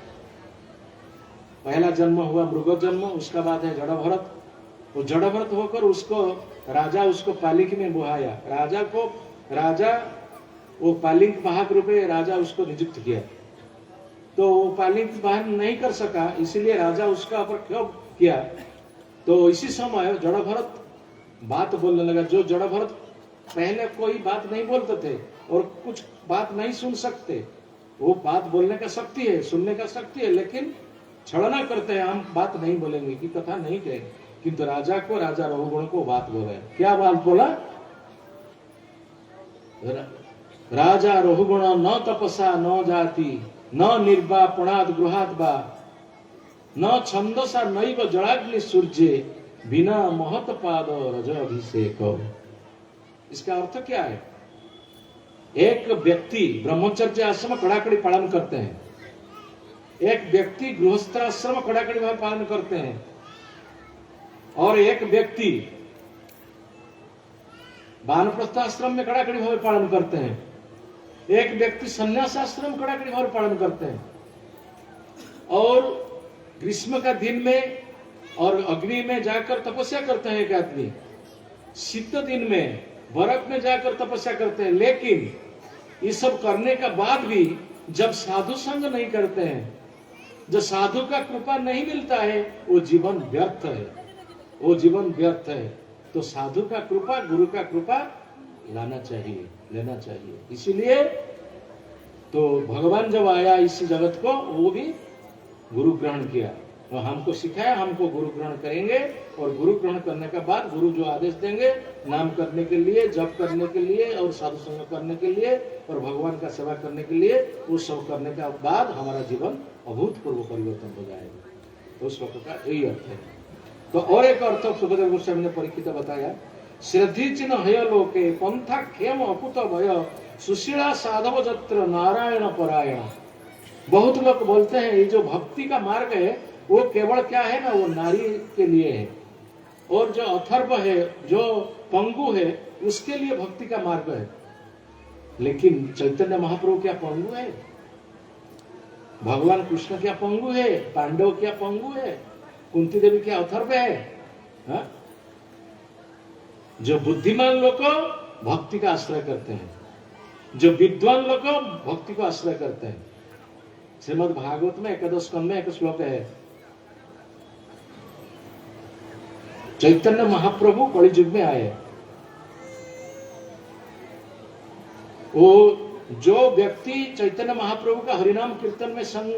पहला जन्म हुआ मृग जन्म, उसका बाद है जड़ भरत। वो जड़ भरत होकर उसको राजा उसको पालिक में बुहाया। राजा वो पालिक वाहक रूपे राजा उसको नियुक्त किया। तो वो पालिक वाहन नहीं कर सका, इसीलिए राजा उसका ऊपर क्षोभ किया। तो इसी समय जड़ भरत बात बोलने लगा। जो जड़ भरत पहले कोई बात नहीं बोलते थे और कुछ बात नहीं सुन सकते, वो बात बोलने का शक्ति है, सुनने का शक्ति है, लेकिन छलना करते हैं, हम बात नहीं बोलेंगे, की कथा नहीं कहेंगे। किंतु राजा को, राजा रघुगुण को बात बोले। क्या बात बोला? राजा रघुगुण न तपसा न जाति न निर्वा पुणाद गृहात बा न छंदसा नैव जड़ाग्नि सूर्य बिना महत पाद रज अभिषेक। इसका अर्थ क्या है? एक व्यक्ति ब्रह्मचर्य आश्रम कड़ाकड़ी पालन करते हैं, एक व्यक्ति गृहस्थाश्रम कड़ाकड़ी भाव पालन करते हैं, और एक व्यक्ति वानप्रस्थाश्रम में कड़ाकड़ी भाव पालन करते हैं, एक व्यक्ति संन्यासाश्रम कड़ाकड़ी भाव पालन करते हैं। और ग्रीष्म का दिन में और अग्नि में जाकर तपस्या करते हैं एक आदमी, शीत दिन में बर्फ में जाकर तपस्या करते हैं। लेकिन ये सब करने का बाद भी जब साधु संग नहीं करते हैं, जो साधु का कृपा नहीं मिलता है, वो जीवन व्यर्थ है, वो जीवन व्यर्थ है। तो साधु का कृपा, गुरु का कृपा लाना चाहिए, लेना चाहिए। इसीलिए तो भगवान जब आया इस जगत को, वो भी गुरु ग्रहण किया, तो हमको सिखाया, हमको गुरु ग्रहण करेंगे। और गुरु ग्रहण करने के बाद गुरु जो आदेश देंगे नाम करने के लिए, जप करने के लिए और साधु संग करने के लिए और भगवान का सेवा करने के लिए, वो सब करने के बाद हमारा जीवन अभूतपूर्व परिवर्तन हो जाएगा। तो उस वक्त का यही अर्थ है। तो और एक अर्थ सुखदेव गोस्वामी ने परीक्षित बताया, श्रद्धि चिन्ह हय लोके पंथा खेम अकुत भय सुशीला साधव जत्र नारायण परायण। बहुत लोग बोलते हैं ये जो भक्ति का मार्ग है वो केवल क्या है ना, वो नारी के लिए है, और जो अथर्व है, जो पंगु है, उसके लिए भक्ति का मार्ग है। लेकिन चैतन्य महाप्रभु क्या पंगु है? भगवान कृष्ण क्या पंगु है? पांडव क्या पंगु है? कुंती देवी क्या अथर्व है? हा? जो बुद्धिमान लोग भक्ति का आश्रय करते हैं, जो विद्वान लोग भक्ति को आश्रय करते हैं। श्रीमद् भागवत में एकादश स्कंद में एक श्लोक है, चैतन्य महाप्रभु कलियुग में आए। वो जो व्यक्ति चैतन्य महाप्रभु का हरिनाम कीर्तन में संग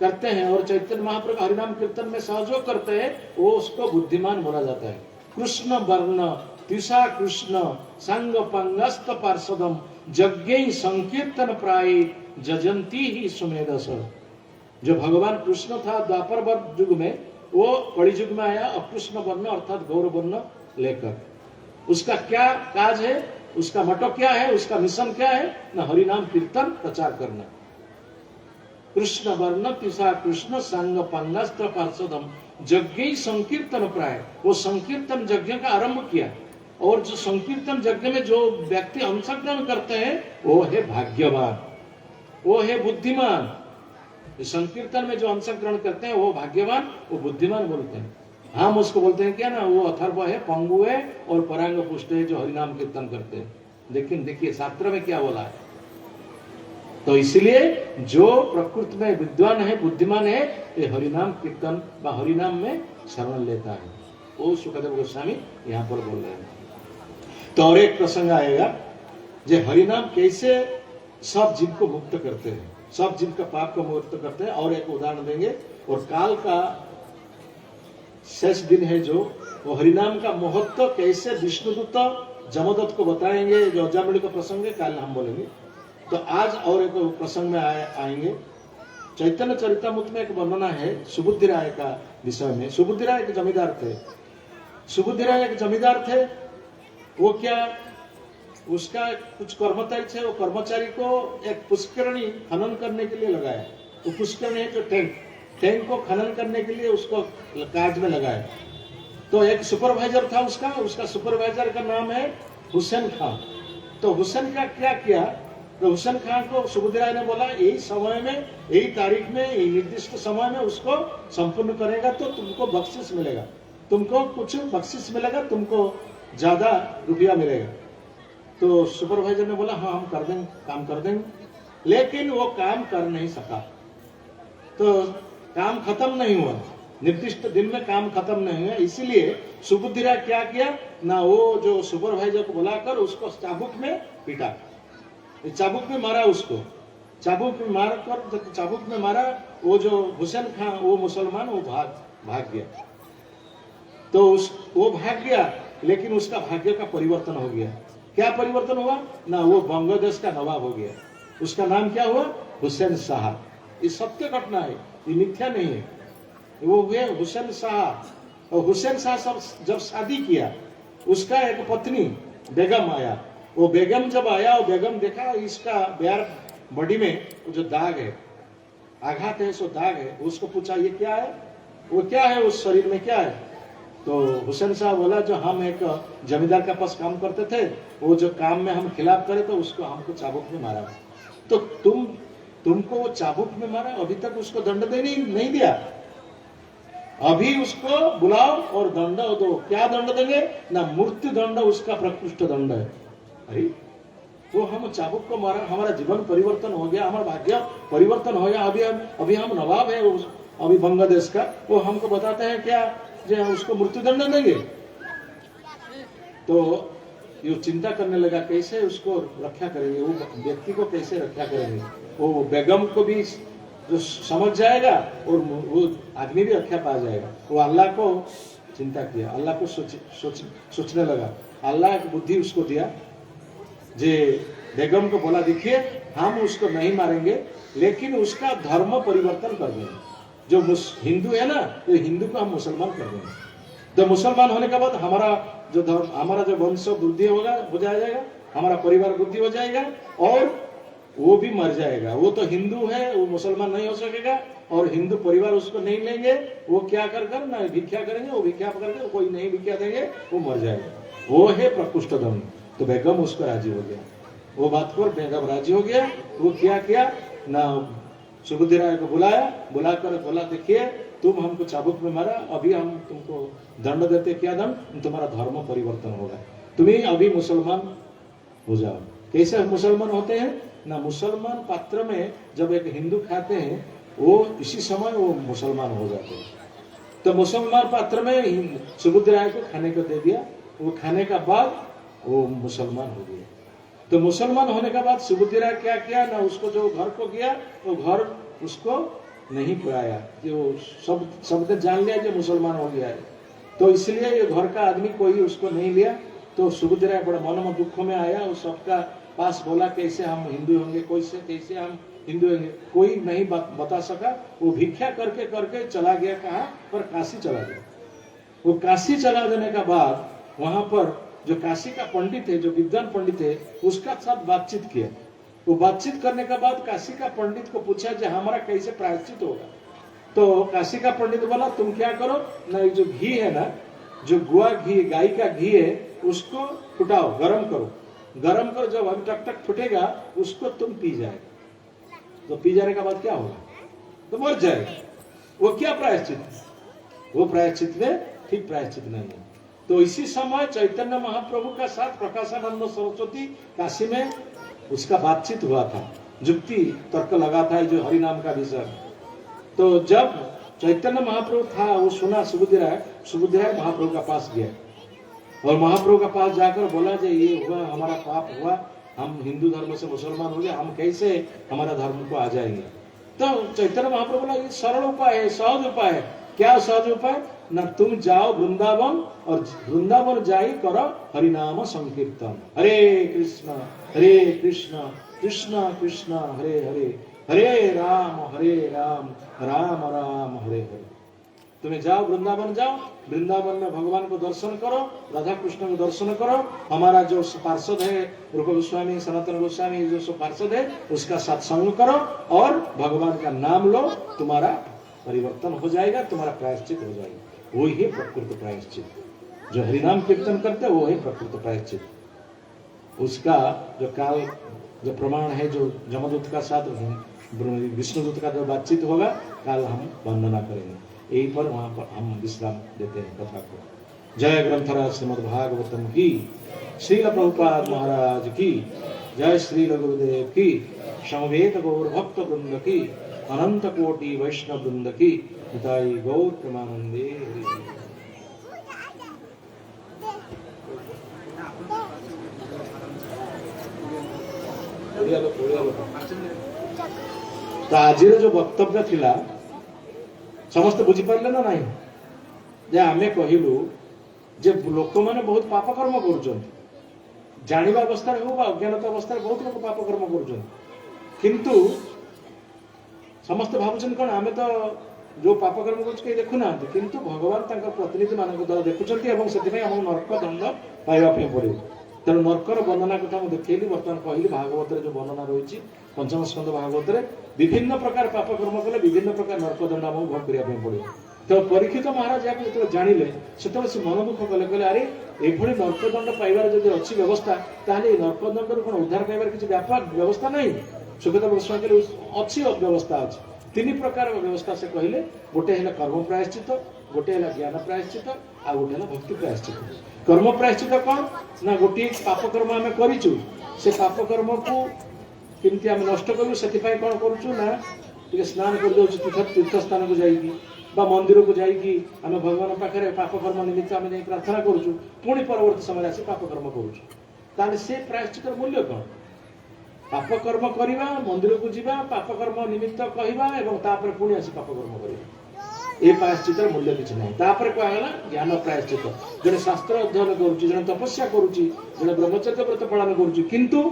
करते हैं और चैतन्य महाप्रभु का हरिनाम कीर्तन में सहयोग करते हैं, वो उसको बुद्धिमान बोला जाता है। कृष्ण वर्ण तिषा कृष्ण संग पंगस्त पार्षदम यज्ञ संकीर्तन प्राय जजंती ही सुमेधस। जो भगवान कृष्ण था द्वापर युग में, वो कलि युग में आया अकृष्ण वर्ण अर्थात गौर वर्ण लेकर। उसका क्या काज है, उसका मटो क्या है, उसका मिशन क्या है? न हरिनाम कीर्तन प्रचार करना। कृष्ण वर्ण तिषा कृष्ण संग पंगस्त पार्षदम यज्ञ संकीर्तन प्राय। वो संकीर्तन यज्ञ का आरंभ किया, और जो संकीर्तन यज्ञ में जो व्यक्ति अंशग्रहण करते हैं वो है भाग्यवान, वो है बुद्धिमान। संकीर्तन में जो अंशग्रहण करते हैं वो भाग्यवान, वो बुद्धिमान बोलते हैं। हम उसको बोलते हैं क्या ना, वो अथर्व है, पंगु है और परांग पुष्ट है जो हरिनाम कीर्तन करते हैं। लेकिन देखिए शास्त्र में क्या बोला है। तो इसलिए जो प्रकृति में विद्वान है, बुद्धिमान है, ये हरिनाम कीर्तन व हरिनाम में शरण लेता है। वो सुखदेव गोस्वामी यहाँ पर बोल रहे हैं। तो और एक प्रसंग आएगा, जो हरिनाम कैसे सब जीव को मुक्त करते हैं, सब जीव का पाप को मुक्त करते हैं। और एक उदाहरण देंगे। और काल का शेष दिन है जो, वो हरिनाम का महत्व कैसे विष्णुदूत जमदत्त को बताएंगे। जो अजामिल का प्रसंग है, कल हम बोलेंगे। तो आज और एक प्रसंग में आएंगे। चैतन्य चरितामृत में एक वर्णना है सुबुद्धि राय का विषय में। सुबुद्धि राय एक जमींदार थे। सुबुद्धि राय एक जमींदार थे। वो क्या, उसका कुछ कर्मचारी थे, वो कर्मचारी को एक पुष्करणी खनन करने के लिए लगाया। वो पुष्करणी है जो टैंक को खनन करने के लिए उसको कार्य में लगाया। तो एक सुपरवाइजर था उसका सुपरवाइजर का नाम है हुसैन खान। तो हुसैन का क्या किया, तो हुसैन खान को सुबुद्धि राय ने बोला यही समय में, यही तारीख में, यही निर्दिष्ट समय में उसको संपूर्ण करेगा तो तुमको बख्शिश मिलेगा, तुमको कुछ बख्शिश मिलेगा, तुमको ज्यादा रुपया मिलेगा। तो सुपरवाइजर ने बोला हाँ हम कर देंगे, काम कर देंगे। लेकिन वो काम कर नहीं सका। तो काम खत्म नहीं हुआ, निर्दिष्ट दिन में काम खत्म नहीं हुआ। इसीलिए सुबुद्धि राय क्या किया ना, वो जो सुपरवाइजर को बुलाकर उसको चाबुक में पीटा, चाबुक में मारा उसको। चाबुक में मारकर जब चाबुक में मारा, वो जो हुसैन खान वो मुसलमान वो भाग गया। तो वो भाग गया, लेकिन उसका भाग्य का परिवर्तन हो गया। क्या परिवर्तन हुआ ना, वो बांग्लादेश का नवाब हो गया। उसका नाम क्या हुआ, हुसैन शाह। ये सत्य घटना है, ये मिथ्या नहीं है। वो हुए हुसैन शाह। और हुसैन शाह सब जब शादी किया, उसका एक पत्नी बेगम आया। वो बेगम जब आया, वो बेगम देखा इसका बैर बॉडी में वो जो दाग है, आघात है, सो दाग है। उसको पूछा ये क्या है, वो क्या है उस शरीर में क्या है। तो हुसैन शाह बोला जो हम एक जमींदार के पास काम करते थे, वो जो काम में हम खिलाफ करे तो उसको हमको चाबुक में मारा। तो तुमको वो चाबुक में मारा, अभी तक उसको दंड देने नहीं दिया। अभी उसको बुलाओ और दंड दो। क्या दंड देंगे ना, मृत्यु दंड उसका प्रकृष्ट दंड है। अरे वो हम चाबुक को मारा, हमारा जीवन परिवर्तन हो गया, हमारा भाग्य परिवर्तन हो गया। अभी हम नवाब है अभी बांग्लादेश का, वो हमको बताते हैं क्या जो उसको मृत्यु दंड देंगे। तो ये चिंता करने लगा कैसे उसको रक्षा करेंगे, वो व्यक्ति को कैसे रक्षा करेंगे। वो बेगम को भी जो समझ जाएगा और वो आदमी भी रक्षा पा जाएगा। वो अल्लाह को चिंता किया, अल्लाह को सोचने लगा। अल्लाह एक बुद्धि उसको दिया, जे बेगम को बोला देखिए हम उसको नहीं मारेंगे, लेकिन उसका धर्म परिवर्तन कर देंगे। जो हिंदू है ना, तो हिंदू को हम मुसलमान कर देंगे। तो मुसलमान होने के बाद हमारा जो धर्म, हमारा जो वंश वृद्धि हो जाएगा, हमारा परिवार वृद्धि हो जाएगा और वो भी मर जाएगा। वो तो हिंदू है, वो मुसलमान नहीं हो सकेगा और हिंदू परिवार उसको नहीं लेंगे। वो क्या कर ना भिक्षा करेंगे, वो भिक्षा करके कोई नहीं भिक्षा देंगे, वो मर जाएगा। वो है प्रकृष्ट दंड। तो बेगम उसको राजी हो गया। वो बात पर जब राजी हो गया, वो क्या किया ना, सुबुद्धि राय को बुलाकर बोला देखिए तुम हमको चाबुक में मारा, अभी हम तुमको दंड देते, क्या दंड, तुम्हारा धर्म परिवर्तन होगा, तुम्हें अभी मुसलमान हो जाओ। कैसे मुसलमान होते हैं ना, मुसलमान पात्र में जब एक हिंदू खाते हैं वो इसी समय वो मुसलमान हो जाते हैं। तो मुसलमान पात्र में सुबुद्धि राय को खाने को दे दिया, वो खाने का बाद वो मुसलमान हो गया। तो मुसलमान होने के बाद सुबुद्धि राय क्या किया ना, उसको जो घर को गया वो घर उसको नहीं पुराया, जो सब जान लिया जो मुसलमान हो गया है, तो इसलिए ये घर का आदमी कोई उसको नहीं लिया। तो सुबुद्धि राय बड़ा मन में दुख में आया, उस सबका पास बोला कैसे हम हिंदू होंगे, कैसे हम हिंदू होंगे, कोई नहीं बता सका। वो भिक्षा करके करके चला गया, कहाँ पर, काशी चला गया। वो काशी चला जाने का बाद वहां पर जो काशी का पंडित है, जो विद्वान पंडित है, उसका साथ बातचीत किया। वो बातचीत करने के बाद काशी का पंडित को पूछा कि हमारा कैसे प्रायश्चित होगा। तो काशी का पंडित बोला तुम क्या करो ना, जो घी है ना, जो गुआ घी, गाय का घी है, उसको फुटाओ, गरम करो, जब अभी टक टक फुटेगा उसको तुम पी जाए, तो पी जाने के बाद क्या होगा, तो मर जाएगा। वो क्या प्रायश्चित, वो प्रायश्चित में ठीक प्रायश्चित नहीं है। तो इसी समय चैतन्य महाप्रभु का साथ प्रकाशानंद सरस्वती काशी में उसका बातचीत हुआ था, जुक्ति तर्क लगा था जो हरि नाम का विषय। तो जब चैतन्य महाप्रभु था वो सुना सुबुद्धि राय महाप्रभु का पास गया और महाप्रभु का पास जाकर बोला जो ये हुआ, हमारा पाप हुआ, हम हिंदू धर्म से मुसलमान हो गए, हम कैसे हमारा धर्म को आ जाएंगे। तो चैतन्य महाप्रभु बोला ये सरल उपाय है, सहज उपाय है। क्या सहज उपाय ना, तुम जाओ वृंदावन और वृंदावन जाई करो हरिनाम संकीर्तन, हरे कृष्ण कृष्ण कृष्ण हरे हरे, हरे राम राम राम हरे हरे। तुम्हें जाओ वृंदावन जाओ, वृंदावन में भगवान को दर्शन करो, राधा कृष्ण को दर्शन करो, हमारा जो पार्षद है रूप गोस्वामी, सनातन गोस्वामी जो सब पार्षद है उसका सत्संग करो और भगवान का नाम लो, तुम्हारा परिवर्तन हो जाएगा, तुम्हारा प्रायश्चित हो जाएगा। वही है प्रकृत प्रायश्चित, जो हरिनाम कीर्तन करते वो है प्रकृत प्रायश्चित। उसका जो काल जो प्रमाण है, जो जमदूत का साथ विष्णुदूत का जो बातचीत होगा, काल हम वंदना करेंगे। यही पर वहां पर हम विश्राम देते हैं कथा को। जय ग्रंथराज श्रीमद् भागवतम की, श्रील प्रभुपाद महाराज की जय, श्री गुरुदेव की, समवेत गौर भक्त वृंद की, अनंत कोटि वैष्णव वृंद की, हिताई गौर प्रेमानंदे। तो आज जो वक्तव्य थिला समस्त बुझी पारले ना नहीं, जे आमे कहिलु जे लोक माने बहुत पाप कर्म करूछन, जानिबा अवस्था रे हो बा अज्ञानता अवस्था रे बहुत लोक पाप कर्म करूछन, किंतु समस्त भावुछन कोन आमे तो जो पाप कर्म करूछ के देखु ना, किंतु भगवान तांका प्रतिनिधि मानक द्वारा देखुछंती एवं सेति में हम नरक दंड पाइबा पे पड़े। तेणु नरकर वर्णना कथा मुझे देखली, बर्तमान कहली भागवत जो वर्णना रही पंचम स्कंद भागवत विभिन्न प्रकार पाप कर्म कले विभिन्न प्रकार नरक दंड आम भोग करने पड़े। तो परीक्षित महाराज जो जानिले से मन दुख कले, कहले अरे एभली नरक दंड पाइबार जदि अच्छी व्यवस्था ताहले नरक दंड कौन उद्धार पाइबार किसी व्यापक व्यवस्था नहीं। सुखदेव गोस्वामी अच्छी व्यवस्था अच्छी, तीन प्रकार व्यवस्था से कहले, गोटे है कर्म प्रायश्चित, गोटे है ज्ञान प्रायश्चित, आ गोटे है भक्ति प्रायश्चित। कर्म प्रायश्चित कौन ना, गोटे पाप कर्म आम करूँ से पाप कर्म को केमती आम नष्ट करूँ, से कौन करूँ ना टे स्नान कर तीर्थ स्थान को जाइए मंदिर को जाइए आम भगवान पाखे पाप कर्म निमित्त आम जा प्रार्थना करूँ, पुणी परवर्ती समय आसी पाप कर्म करूँ, से प्रायश्चित मूल्य कौन? पाप कर्म करवा, मंदिर को जीवा, पाप कर्म निमित्त कहवा एवं तापर पुणी आसी पाप कर्म करवा, ये प्रायश्चित मूल्य किसी ना। तापर कहला ज्ञान प्रायश्चित, जड़े शास्त्र अध्ययन करुच्ची, जड़े तपस्या करुच्ची, जड़े ब्रह्मचर्य व्रत पालन करुच्ची, किंतु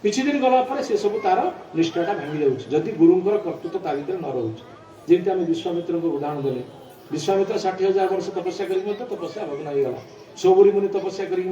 किछि दिन गला पर से सब तार निष्ठाटा भांगी जाउछि जदि गुरुंकर कर्तृत्व ता भीतर न रहउछि। जेमति आमे विश्वामित्र को उदाहरण देले, विश्वामित्र 60,000 वर्ष तपस्या करी तपस्या भग्न हो गला, सौबरी मुनि तपस्या करी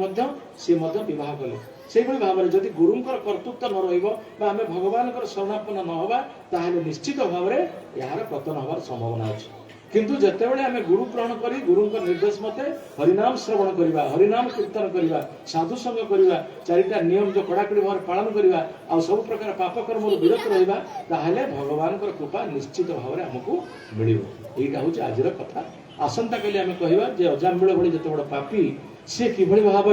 सी विवाह कले। से भाव में जदि गुरुंकर कर्तृत्व न रहा आम भगवान शरणापन्न न होगा ताहले निश्चित भाव में यार पतन हबार संभावना अच्छी। किंतु जितेबाला आम गुरु ग्रहण करी गुरु निर्देश मते हरिनाम श्रवण करवा हरिनाम कीर्तन करवा साधु संग करवा चारिटा नियम जो कड़ाकड़ी भाव पालन करवा आ सब प्रकार पाप कर्म विरत रहा ताहले भगवान कृपा निश्चित भाव आमको मिल यहाँ हूँ आज कथा आसंता काली आम कहवा अजामिल भाई जिते बड़ पापी सी कि भाव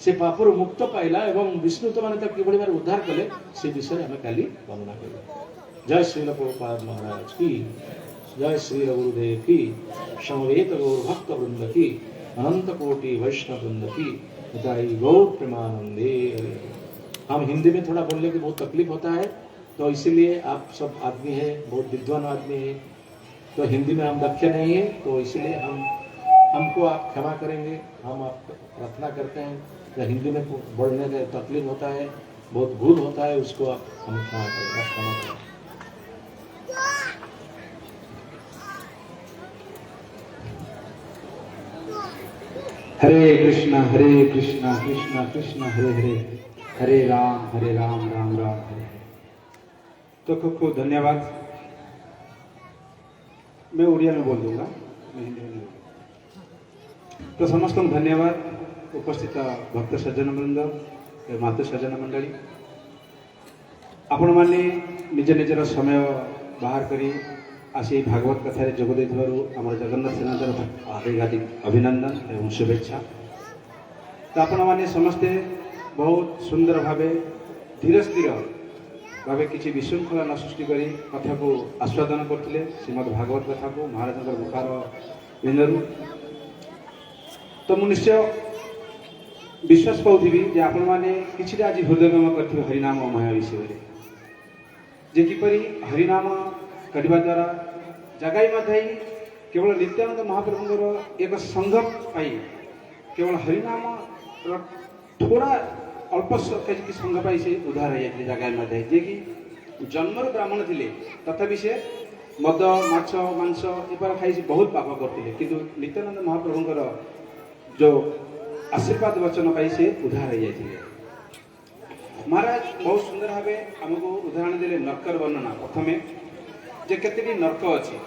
से पापर मुक्त पाइला एवं विष्णुत मैंने कि भाव उद्धार कले से विषय आम काली वर्णना करवा। जय श्री प्रभुपाद महाराज की जय श्री गुरुदेव की समवेत गौर भक्त वृंद की अनंत कोटि वैष्णव वृंद की बताई गौर प्रेमानंदे। हम हिंदी में थोड़ा बोलने की बहुत तकलीफ होता है तो इसीलिए आप सब आदमी है बहुत विद्वान आदमी है तो हिंदी में हम दक्ष नहीं है तो इसलिए हमको आप क्षमा करेंगे। हम आप प्रार्थना करते हैं या हिंदी में बोलने में तकलीफ होता है बहुत भूल होता है उसको आप हम क्षमा करें। हरे कृष्णा कृष्णा कृष्णा हरे हरे हरे राम राम राम हरे। तो खूब खूब धन्यवाद। मैं उड़िया में बोल दूंगा, मैं हिंदी में नहीं बोलूंगा। तो समस्त धन्यवाद उपस्थित भक्त सज्जन वृंद मातृ सज्जन मंडली आपण मैंने निज निजर समय बाहर करी आसी भागवत कथार जोग आम जगन्नाथ सेना हार्दिक अभिनंदन एवं शुभेच्छा। तो आपण मैंने समस्ते बहुत सुंदर भावे धीर स्थिर भावे किसी विशृंखला न सृष्टि करी कथा को आस्वादन करते श्रीमद भागवत कथा को महाराज मुखार विंदरू। तो मु निश्चय विश्वास पाऊथी जे आपण मैंने किसी आज हृदयंगम करते हरिनाम मय विषय जे किपरि हरिनाम करने द्वारा जगाई मध्य केवल नित्यानंद महाप्रभुंर एक संघ पाई केवल हरिनाम थोड़ा अल्प संघ पाई से उद्धार हो जाते जगाई मध्य जे कि जन्मर ब्राह्मण थे तथापि से मद माछ मांस एपार खाई बहुत पाप करते किंतु नित्यानंद महाप्रभुंर जो आशीर्वाद वचन पाई से उद्धार हो जाते। महाराज बहुत सुंदर भाव आमको उदाहरण देले नरकर वर्णना प्रथमे जे केतटी नरक अच्छी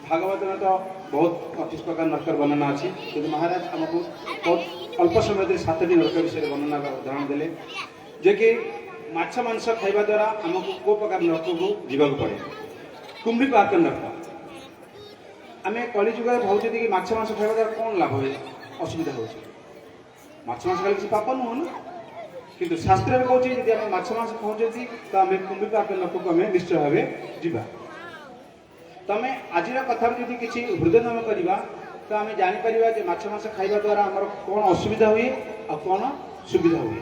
भागवत में तो बहुत 25 प्रकार नरकर वर्णना अच्छी किंतु महाराज आमको बहुत अल्प समय 7टी नरक विषय वर्णना उदाहरण देले जे कि माछ मांस खाइबा द्वारा आमको को प्रकार नरक को जीवा पड़े। कुंभी पाक नरक आम कली जुग भावुचे कि माछ मांस खाइबा द्वारा कौन लाभ हुए असुविधा हो माछ मांस खाली किसी पाप नुह ना किंतु शास्त्र में कहते यदि आम माछ मांस खाऊँ तो आम कुंभी पाक नरक को आम निश्चय भाव जीवा। तमें आज कथा जब किसी हृदयंगम करवा तो आम जापर माछ मांस खाइबा द्वारा आमर कौन असुविधा हुए और कौन सुविधा हुए।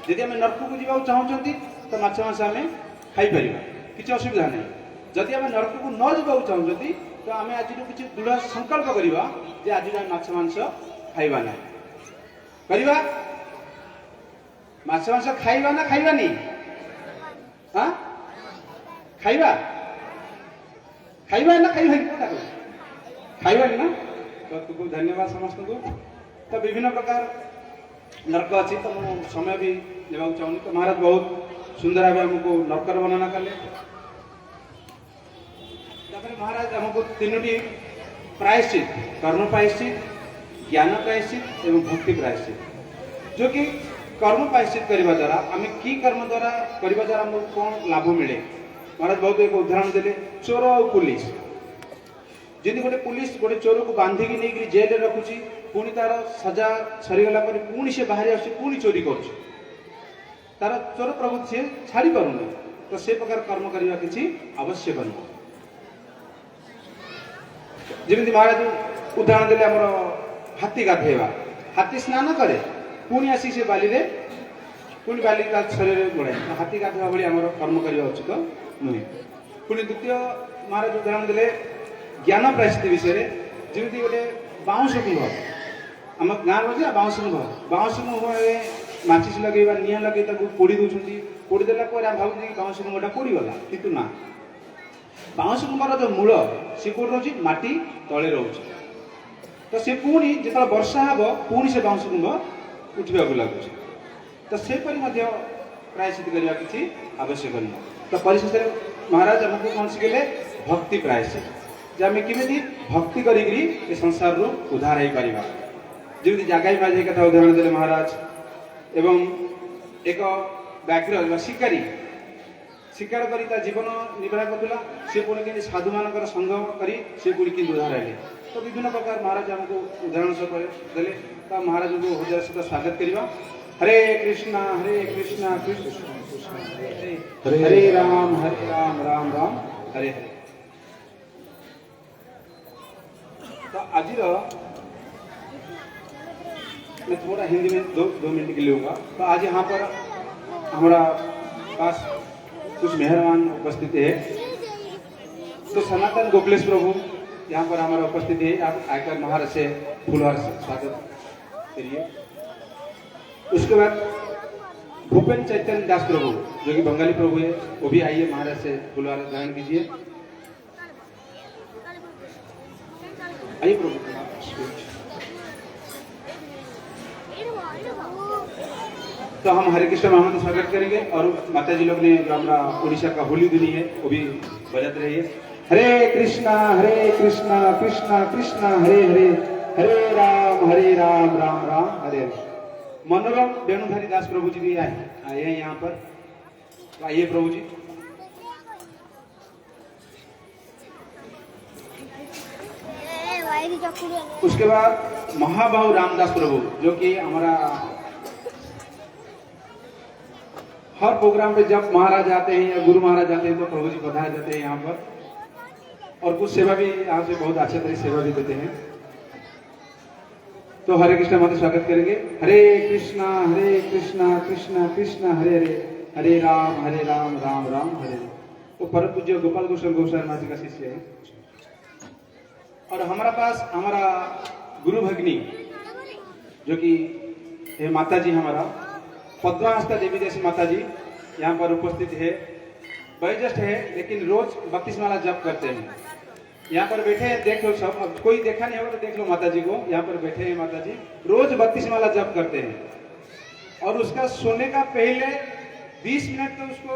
जदि आम नरक को जावाक चाहूँगी तो माछ मांस आम खाईपर किसी असुविधा नहीं। जदि आम नरक को न जावाक चाहूँगी तो आम आज किसी दृढ़ संकल्प करवा जे आज माछ मांस खाइबा ना करवा माछ मांस खाइबा ना खाइबानी हाँ खाइबा खाइबा ना खाइबा खाइबा ना। तो तुमको धन्यवाद समस्त को। तो विभिन्न प्रकार नरक अच्छी तो मुझे समय भी देवाक चाहूँगी। तो महाराज बहुत सुंदर भाव हमको नरकर वर्णना कले। महाराज हमको 3टी प्रायश्चित कर्म प्रायश्चित ज्ञान प्रायश्चित एवं भक्ति प्रायश्चित जो कि कर्म प्रायश्चित करने द्वारा आम कि कर्म द्वारा करने द्वारा आमको कौन लाभ मिले। महाराज बहुत एक उदाहरण देले चोर और पुलिस जदि गोटे पुलिस गोटे चोर को बांधिकी नहीं जेल रखुची पुणी तार सजा सरीगला पुणी से बाहरी आसुची चोरी कर तार चोर प्रवृत्ति से छाड़ी पारुना तो से प्रकार कर्म करने किसी आवश्यक नहीं। जमी महाराज उदाहरण देले आमर हाथी गाधेवा हाथी स्नान करे पुणी आसी से बाली रे पुणी बाली शरीर गोड़ाए तो हाथी गाधेवा भाई आमर कर्म करने उचित नुहे। पुणी द्वितीय महाराज उदाहरण देले ज्ञान प्रायश्चित विषय जमी गोटे बाउंश कुंभ आम गाँव अच्छे बाउंश कुंभ माचिस लगे निआ लगे पोड़ी दौरान पोड़ी देला भावी बाउंश कुंभटा पोड़गला किंतु ना बाउंश कुंभर जो मूल सी कौट रोचे माटी तले रोचे तो सी पुणी जो वर्षा हम पुणी से बाउंश कुंभ उठा लगुच तो सेपरी प्रायश्चित करने किसी आवश्यक नहीं। तो परिशेष महाराज हमको कौन शिखे भक्ति प्रायश्चित जे आम केमी भक्ति करी संसार रु उद्धार हो पार जमी जागाई माझे कथा उदाहरण देले महाराज एवं एक व्याघ्र शिकारी शिकार करी ता जीवन निर्वाह करथिला से पुणी के साधु मानकर संग करी से पुणी के उद्धार हेले तो विभिन्न प्रकार महाराज हमको उदाहरण सब देले तो महाराज को हृदय सहित स्वागत करिबा हरे कृष्णा कृष्ण हरे राम राम राम हरे हरे। तो आज मैं थोड़ा हिंदी में दो मिनट के लिए लूंगा। तो आज यहाँ पर हमारा पास कुछ मेहरबान उपस्थित है। तो सनातन गोखलेश प्रभु यहाँ पर हमारा उपस्थित है। आप आकर महाराज से फूलहार से स्वागत करिए। उसके बाद भूपेन चैतन्य दास प्रभु जो कि बंगाली प्रभु है वो भी आइए महाराज से फूलहार ग्रहण कीजिए। आइए प्रभु। तो हम हरे कृष्ण महामंत्र स्वागत करेंगे और माता जी लोग ने जो हमारा उड़ीसा का होली धुनी है वो भी बजाते रहिए। हरे कृष्णा कृष्ण कृष्ण हरे हरे हरे राम राम राम हरे हरे। मनोरम वेणुधारी दास प्रभु जी भी आए हैं यहाँ पर। तो आइए प्रभु जी। उसके बाद महाबाहु रामदास प्रभु जो कि हमारा हर प्रोग्राम में जब महाराज आते हैं या गुरु महाराज आते हैं तो प्रभु जी पधार जाते हैं यहाँ पर और कुछ सेवा भी यहाँ से बहुत अच्छे तरह सेवा भी देते हैं। तो हरे कृष्ण माता स्वागत करेंगे। हरे कृष्णा कृष्ण कृष्ण हरे हरे हरे राम राम राम हरे हरे। तो परम पूज्य गोपाल गोस्वामी गोस्वामी महाराज का शिष्य है। और हमारा पास हमारा गुरु भगिनी जो कि माता जी हमारा पद्मास्ता देवी जैसी माता जी यहाँ पर उपस्थित है। वयोज्येष्ठ है लेकिन रोज 32 माला जप करते हैं। यहाँ पर बैठे हैं, देख लो सब। अब कोई देखा नहीं होगा तो देख लो माता जी को। यहाँ पर बैठे हैं माता जी, रोज 32 माला जप करते हैं। और उसका सोने का पहले 20 मिनट तो उसको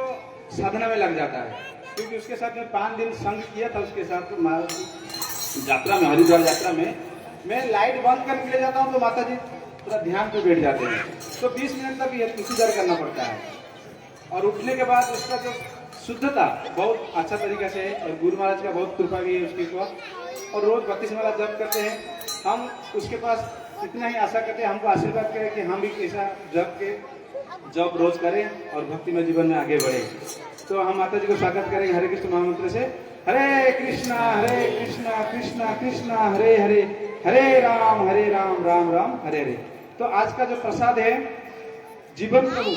साधना में लग जाता है, क्योंकि उसके साथ में 5 दिन संग किया था। उसके साथ यात्रा में, हरिद्वार यात्रा में मैं लाइट बंद करके ले जाता हूँ तो माता जी पूरा ध्यान पे बैठ जाते हैं। तो 20 मिनट तक ये इंतजार करना पड़ता है। और उठने के बाद उसका जो शुद्धता बहुत अच्छा तरीका से है और गुरु महाराज का बहुत कृपा भी है उसके ऊपर। और रोज 32 माला जप करते हैं। हम उसके पास इतना ही आशा करते हैं, हमको आशीर्वाद करें कि हम भी ऐसा जप रोज करें और भक्ति में जीवन में आगे बढ़े। तो हम माता जी को स्वागत करेंगे हरे कृष्ण महामंत्र से। हरे कृष्णा कृष्ण कृष्ण हरे हरे हरे राम राम राम हरे हरे। तो आज का जो प्रसाद है जीवन प्रभु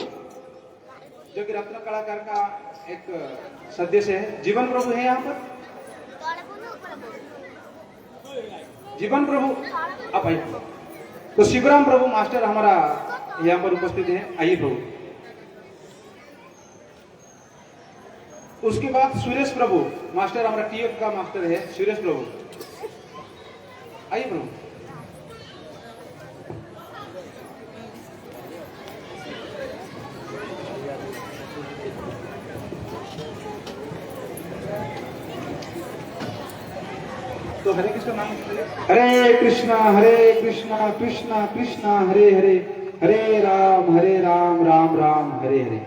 जो कि रत्न कलाकार का एक सदस्य है, जीवन प्रभु है यहाँ पर। जीवन प्रभु आप आइए। तो शिवराम प्रभु मास्टर हमारा यहाँ पर उपस्थित है। आइए प्रभु। उसके बाद सुरेश प्रभु मास्टर हमारा टीएफ का मास्टर है, सुरेश प्रभु आइए प्रभु। तो हरे कृष्ण नाम हरे कृष्णा कृष्ण कृष्ण हरे हरे हरे राम राम राम हरे हरे।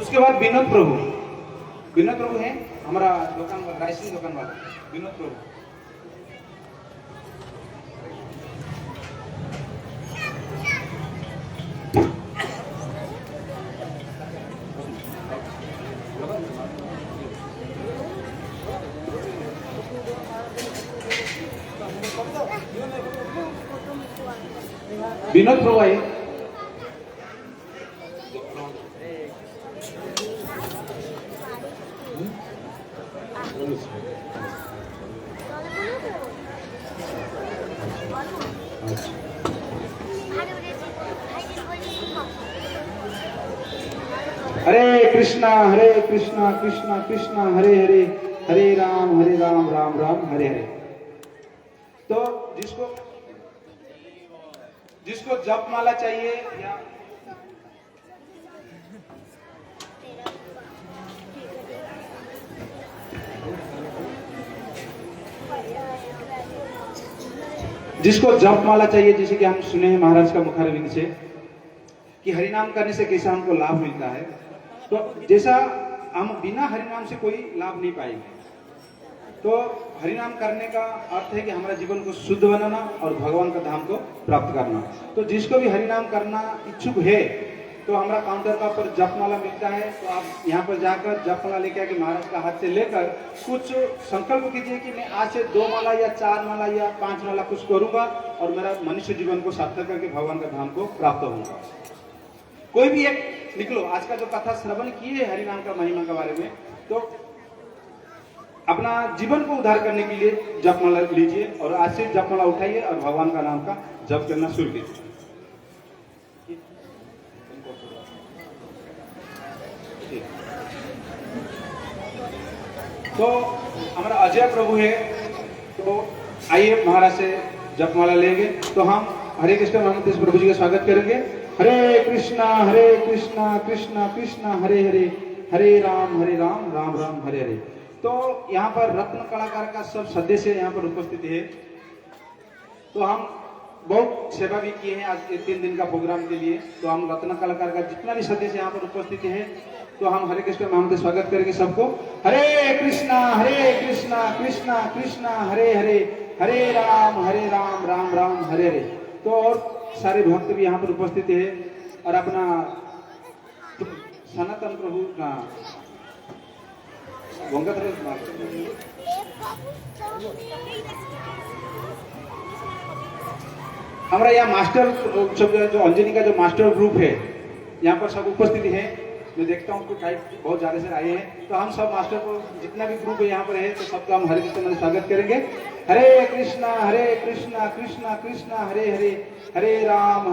उसके बाद विनोद प्रभु है हमारा दुकान वाला, राइसिंग दुकान वाला विनोद प्रभु। विनोद प्रभु आइए। हरे कृष्णा कृष्ण कृष्ण हरे हरे हरे राम राम राम हरे हरे। तो जिसको जप माला चाहिए या जिसको जप माला चाहिए, जैसे कि हम सुने हैं महाराज का मुखारविंद से कि हरिनाम करने से कैसा हमको लाभ मिलता है, तो जैसा हम बिना हरिनाम से कोई लाभ नहीं पाएंगे। तो हरिनाम करने का अर्थ है कि हमारा जीवन को शुद्ध बनाना और भगवान का धाम को प्राप्त करना। तो जिसको भी हरिनाम करना इच्छुक है तो हमारा काउंटर का पर जपमाला मिलता है, तो आप यहाँ पर जाकर जपमाला लेके आके महाराज का हाथ से लेकर कुछ संकल्प कीजिए कि मैं आज से 2 माला या 4 माला या 5 माला कुछ करूंगा और मेरा मनुष्य जीवन को सार्थक करके भगवान का धाम को प्राप्त होऊंगा। कोई भी एक निकलो, आज का जो कथा श्रवण किए हरिनाम का महिमा के बारे में, तो अपना जीवन को उद्धार करने के लिए जपमाला लीजिए और आज से जपमाला उठाइए और भगवान का नाम का जप करना शुरू कीजिए। तो हमारा अजय प्रभु है, तो आइए महाराज से जपमाला लेंगे। तो हम हरे कृष्ण महाराज प्रभु जी का स्वागत करेंगे। हरे कृष्णा कृष्णा कृष्णा हरे हरे, हरे राम राम राम हरे हरे। तो यहाँ पर रत्न कलाकार का सब सदस्य यहाँ पर उपस्थित है। तो हम बहुत सेवा भी किए हैं आज के 3 दिन का प्रोग्राम के लिए। तो हम रत्न कलाकार का जितना भी सदस्य यहाँ पर उपस्थित है, तो हम हरे कृष्ण महामंत्र स्वागत करेंगे सबको। हरे कृष्णा कृष्णा कृष्णा हरे हरे, हरे राम राम राम हरे हरे। तो और सारे भक्त भी यहाँ पर उपस्थित है और अपना सनातन प्रभु का हमारा यहाँ मास्टर जो अंजनी का जो मास्टर ग्रुप है यहाँ पर सब उपस्थित है। मैं देखता हूँ कि टाइप बहुत ज्यादा से आए हैं, तो हम सब मास्टर को जितना भी ग्रुप है यहाँ पर है, तो सबका हम हरे कृष्ण में स्वागत करेंगे। हरे कृष्णा कृष्णा कृष्णा हरे हरे, हरे राम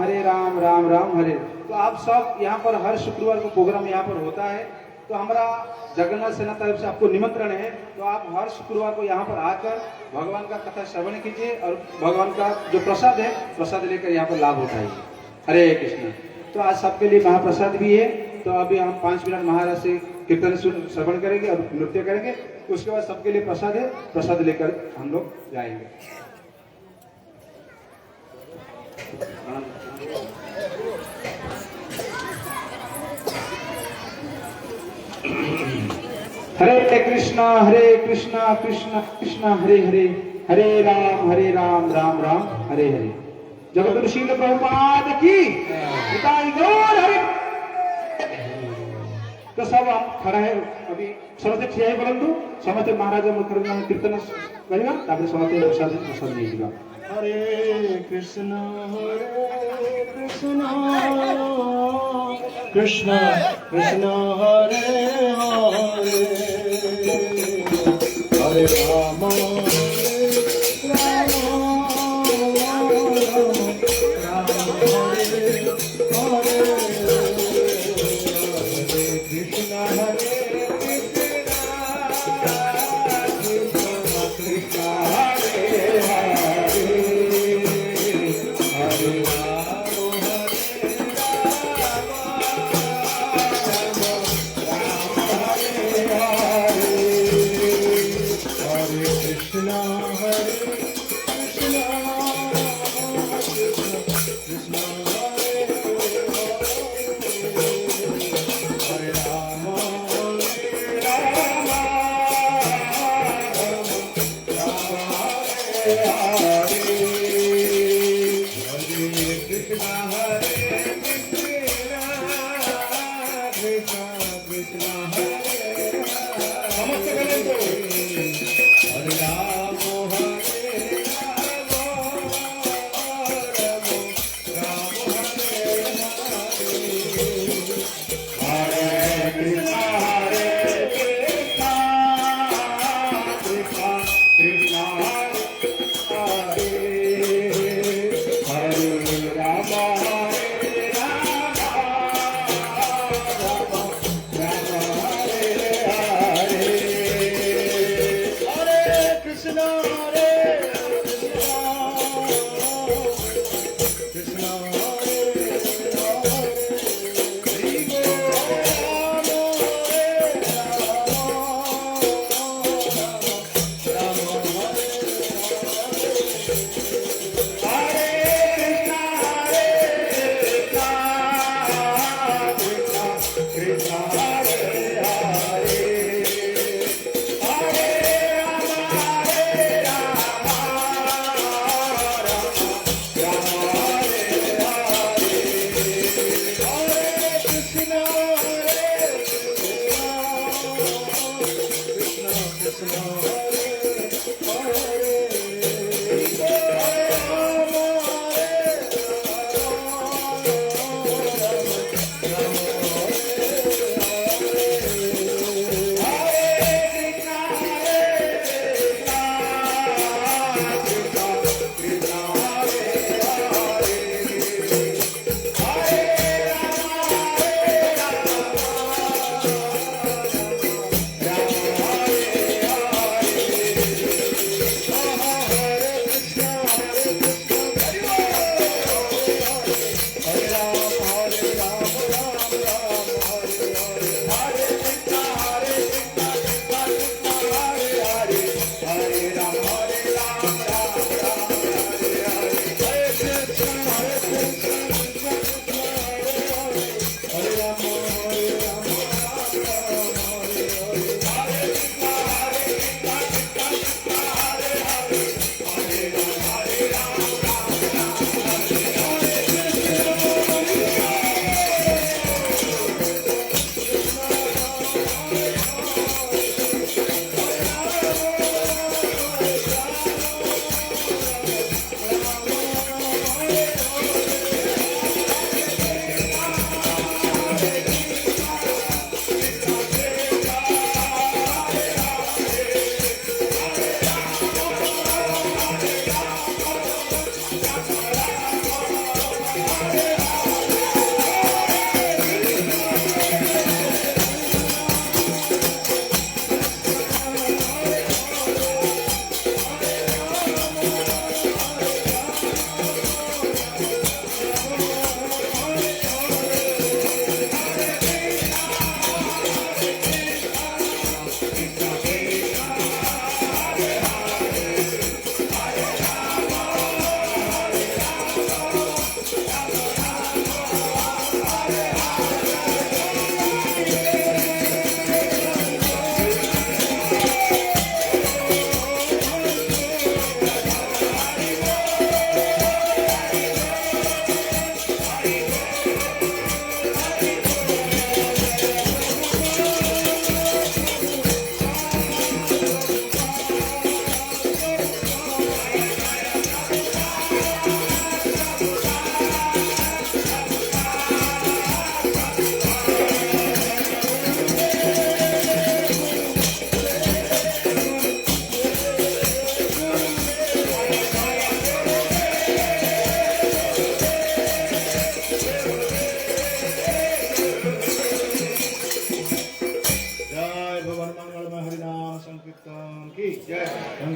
राम राम हरे। तो आप सब यहाँ पर हर शुक्रवार को प्रोग्राम यहाँ पर होता है, तो हमारा जगन्नाथ सेना तरफ से आपको निमंत्रण है। तो आप हर शुक्रवार को यहाँ पर आकर भगवान का कथा श्रवण कीजिए और भगवान का जो प्रसाद है, प्रसाद लेकर यहाँ पर लाभ उठाइए। हरे कृष्ण। तो आज सबके लिए महाप्रसाद भी है। तो अभी हम 5 मिनट महाराज से कीर्तन श्रवण करेंगे और नृत्य करेंगे। उसके बाद सबके लिए प्रसाद है, प्रसाद लेकर हम लोग जाएंगे। हरे कृष्णा कृष्णा कृष्णा हरे हरे, हरे राम राम राम हरे हरे। जगत शील प्रभुपाद की गौर हरे। तो सब हम खड़ा है अभी समस्त ठिया है, परंतु समस्त महाराज कीर्तन करेगा, ताकि समस्त प्रसाद नहीं। हरे कृष्णा कृष्णा कृष्णा हरे हरे, हरे राम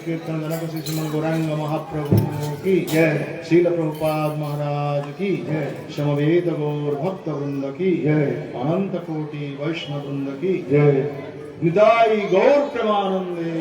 कीर्तन जनक श्री श्रीमन गौरांग महाप्रभु की जय। शील प्रभुपाद महाराज की जय। समवेत गौर भक्त वृंद की जय। अनंत कोटि वैष्णव वृंद की जय। निताई गौर प्रेमानंदे।